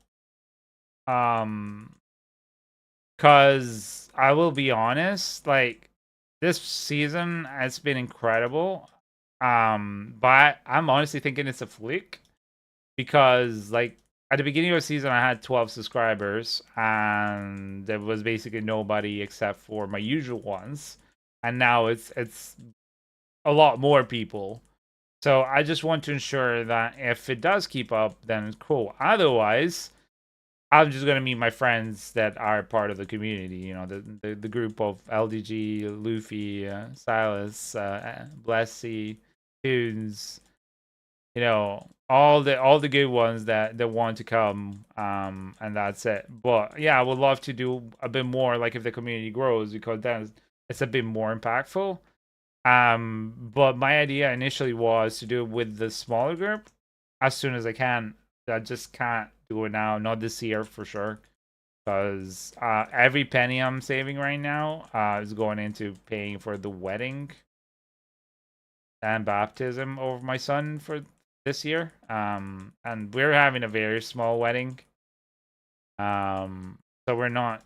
A: Cause I will be honest, like this season has been incredible. But I'm honestly thinking it's a fluke, because like at the beginning of the season I had 12 subscribers, and there was basically nobody except for my usual ones. And now it's a lot more people. So I just want to ensure that if it does keep up, then it's cool. Otherwise, I'm just gonna meet my friends that are part of the community. The group of LDG, Luffy, Silas, Blessy, Tunes. All the good ones that want to come. And that's it. But yeah, I would love to do a bit more. Like if the community grows, because then it's a bit more impactful. But my idea initially was to do it with the smaller group as soon as I can. I just can't do it now, not this year for sure, because every penny I'm saving right now is going into paying for the wedding and baptism of my son for this year. And we're having a very small wedding. So we're not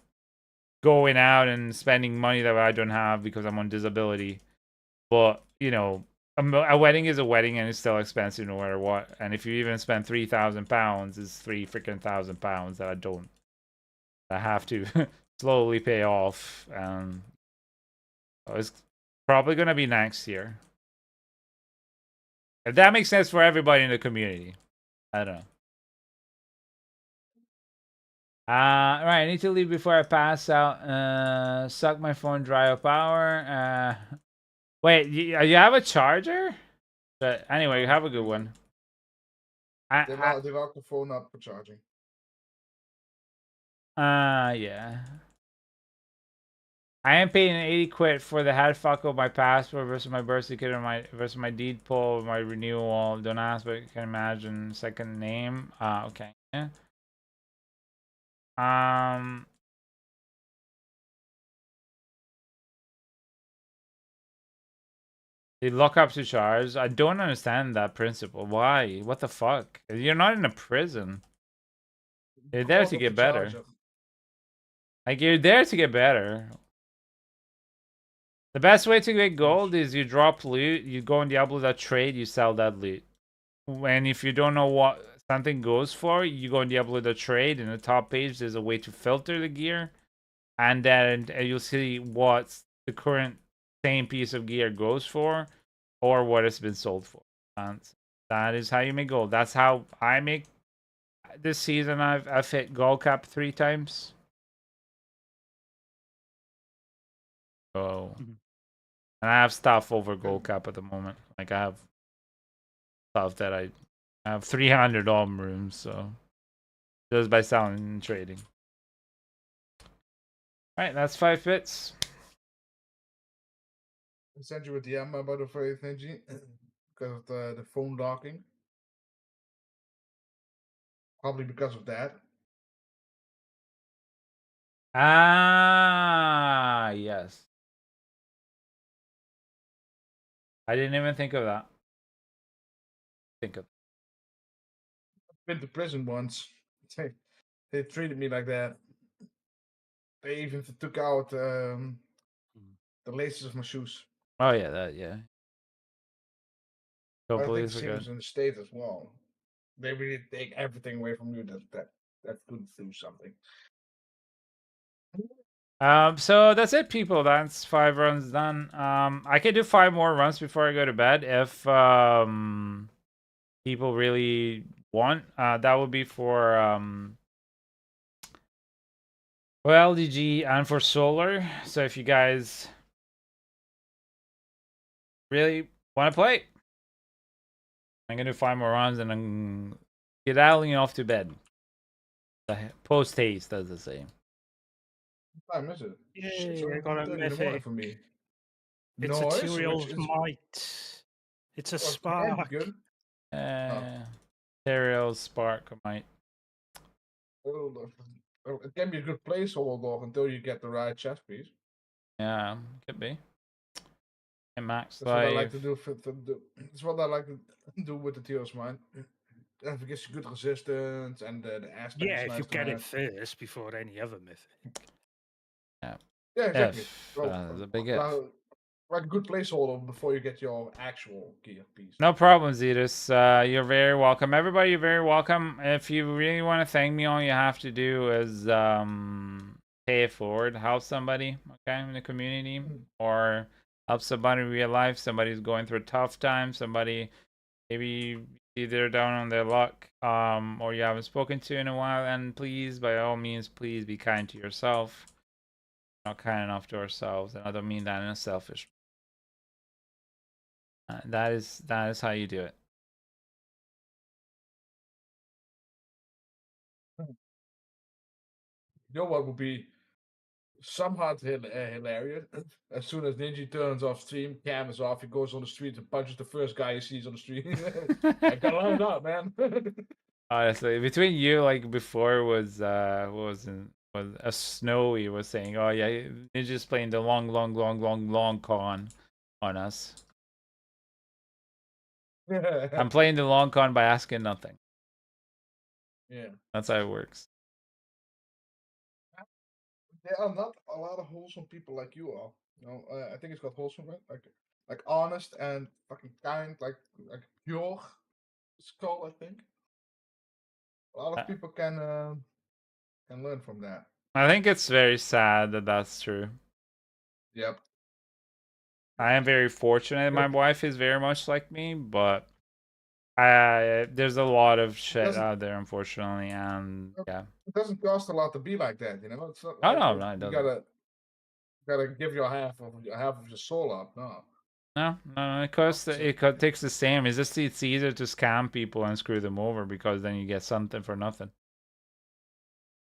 A: going out and spending money that I don't have because I'm on disability. But, a wedding is a wedding, and it's still expensive no matter what. And if you even spend £3,000, it's £3,000 that I have to slowly pay off. So it's probably going to be next year. If that makes sense for everybody in the community. I don't know. Right, I need to leave before I pass out. Suck my phone dry of power. Wait, you have a charger? But anyway, you have a good one.
B: They lock the phone up for charging.
A: Yeah. I am paying 80 quid for the head fuck of my passport versus my birth certificate versus my deed poll, my renewal. Don't ask, but you can imagine. Second name. Okay. Yeah. They lock up to charge. I don't understand that principle. Why? What the fuck? You're not in a prison. You're there to get better. Like, you're there to get better. The best way to get gold is you drop loot, you go on Diablo trade, you sell that loot. And if you don't know what something goes for, you go on Diablo trade. In the top page, there's a way to filter the gear. And then you'll see what the current same piece of gear goes for or what it's been sold for. And that is how you make gold. That's how I make this season. I've hit gold cap 3 times. Oh. And I have stuff over gold cap at the moment. Like, I have stuff that I have 300 arm rooms, so just by selling and trading. Alright, that's 5 bits.
B: I sent you a DM about the very thing, because of the phone locking. Probably because of that.
A: Yes. I didn't even think of that.
B: I've been to prison once. They treated me like that. They even took out the laces of my shoes.
A: Oh yeah, yeah.
B: I think
A: Totally
B: the same
A: forgot.
B: is in the States as well. They really take everything away from you that could do something.
A: So that's it, people. That's 5 runs done. I could do 5 more runs before I go to bed if people really want. That would be for LDG and for solar. So if you guys really want to play, I'm gonna do 5 more runs and then get Alan off to bed. Post haste does the same.
B: What time is it?
C: Yay,
B: It's
C: I got a
B: 1:30 in the morning
C: mythic.
B: for me.
C: It's a
B: Nice.
C: Material
B: Which
C: of
B: is
C: Might. It's a
B: can be
C: spark.
B: good.
A: Stereo spark might.
B: It can be a good placeholder until you get the right chess piece.
A: Yeah, could be. And max
B: That's what I like
A: life.
B: to do. That's what I like to do with the Tears Mine. It gives you good resistance, and the aspect
C: Yeah,
B: is
C: if
B: nice
C: you
B: to
C: get it
B: have.
C: first before any other mythic.
A: Yeah.
B: Yeah, exactly.
A: If
B: Well,
A: the big if.
B: like a good placeholder before you get your actual gear piece.
A: No problem, Zetus. You're very welcome. Everybody, you're very welcome. If you really want to thank me, all you have to do is pay it forward, help somebody, okay, in the community, or help somebody in real life. Somebody's going through a tough time. Somebody maybe either down on their luck, or you haven't spoken to in a while. And please, by all means, please be kind to yourself. Not kind enough to ourselves, and I don't mean that in a selfish. That is how you do it.
B: You know what would be somewhat hilarious? As soon as Ninja turns off stream, cam is off, he goes on the street and punches the first guy he sees on the street. I got lined up, man.
A: Honestly, between you, like before was was a Snowy was saying, oh yeah, Ninja's playing the long con on us. I'm playing the long con by asking nothing.
B: Yeah.
A: That's how it works.
B: There are not a lot of wholesome people like you are. You know, I think it's called wholesome, right? Like honest and fucking kind, like pure. It's called, I think. A lot of people can learn from that.
A: I think it's very sad that that's true.
B: Yep.
A: I am very fortunate. My wife is very much like me, but There's a lot of shit out there, unfortunately, and yeah.
B: It doesn't cost a lot to be like that, It's not
A: Oh
B: like
A: no, it
B: you
A: doesn't.
B: gotta give your half of your soul up. No.
A: No, it costs. It takes the same. It's just it's easier to scam people and screw them over because then you get something for nothing.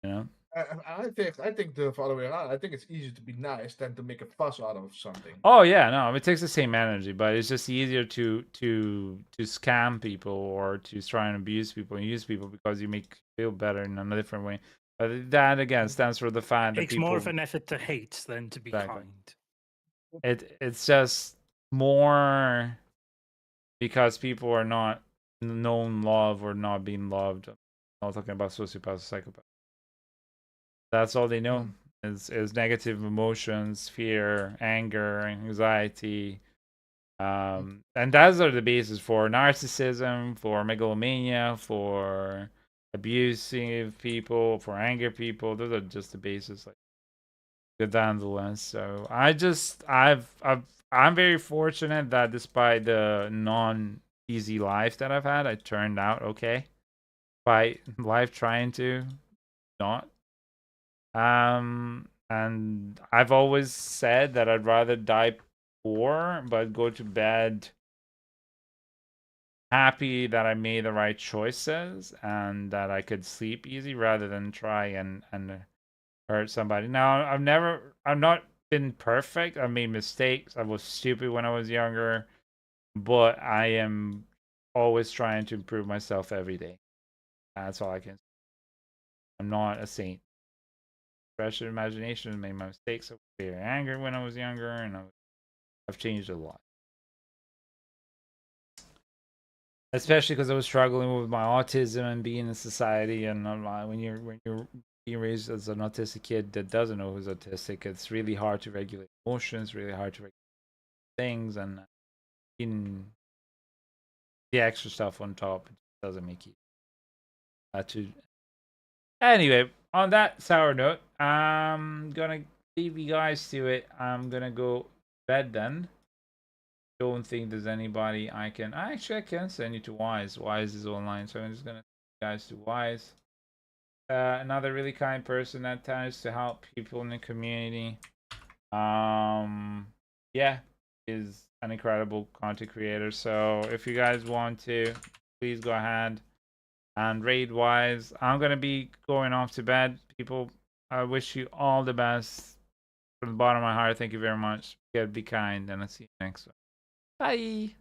A: You know.
B: I think the other way around. I think it's easier to be nice than to make a fuss out of something.
A: Oh yeah, no, it takes the same energy, but it's just easier to scam people or to try and abuse people and use people because you make feel better in a different way. But that again stands for the fact that
C: Takes
A: people
C: more of an effort to hate than to be kind.
A: It's just more because people are not known love or not being loved. I'm not talking about sociopaths or psychopaths. That's all they know is negative emotions, fear, anger, anxiety. And those are the basis for narcissism, for megalomania, for abusive people, for anger people. Those are just the basis, like good down the list. So I'm very fortunate that despite the non-easy life that I've had, I turned out okay. By life trying to not. And I've always said that I'd rather die poor but go to bed happy that I made the right choices and that I could sleep easy rather than try and hurt somebody. Now, I've not been perfect. I made mistakes. I was stupid when I was younger, but I am always trying to improve myself every day. That's all I can say. I'm not a saint. Fresh imagination, made my mistakes. I was very angry when I was younger, and I've changed a lot. Especially because I was struggling with my autism and being in society, and when you're being raised as an autistic kid that doesn't know who's autistic, it's really hard to regulate emotions, really hard to regulate things, and in the extra stuff on top it doesn't make it too. Anyway, on that sour note, I'm gonna leave you guys to it. I'm gonna go to bed then. Don't think there's anybody I can send you to Wise. Wise is online, so I'm just gonna send you guys to Wise. Another really kind person that tries to help people in the community. Yeah, is an incredible content creator. So if you guys want to, please go ahead and raid Wise. I'm gonna be going off to bed. People, I wish you all the best from the bottom of my heart. Thank you very much. Be kind, and I'll see you next one. Bye.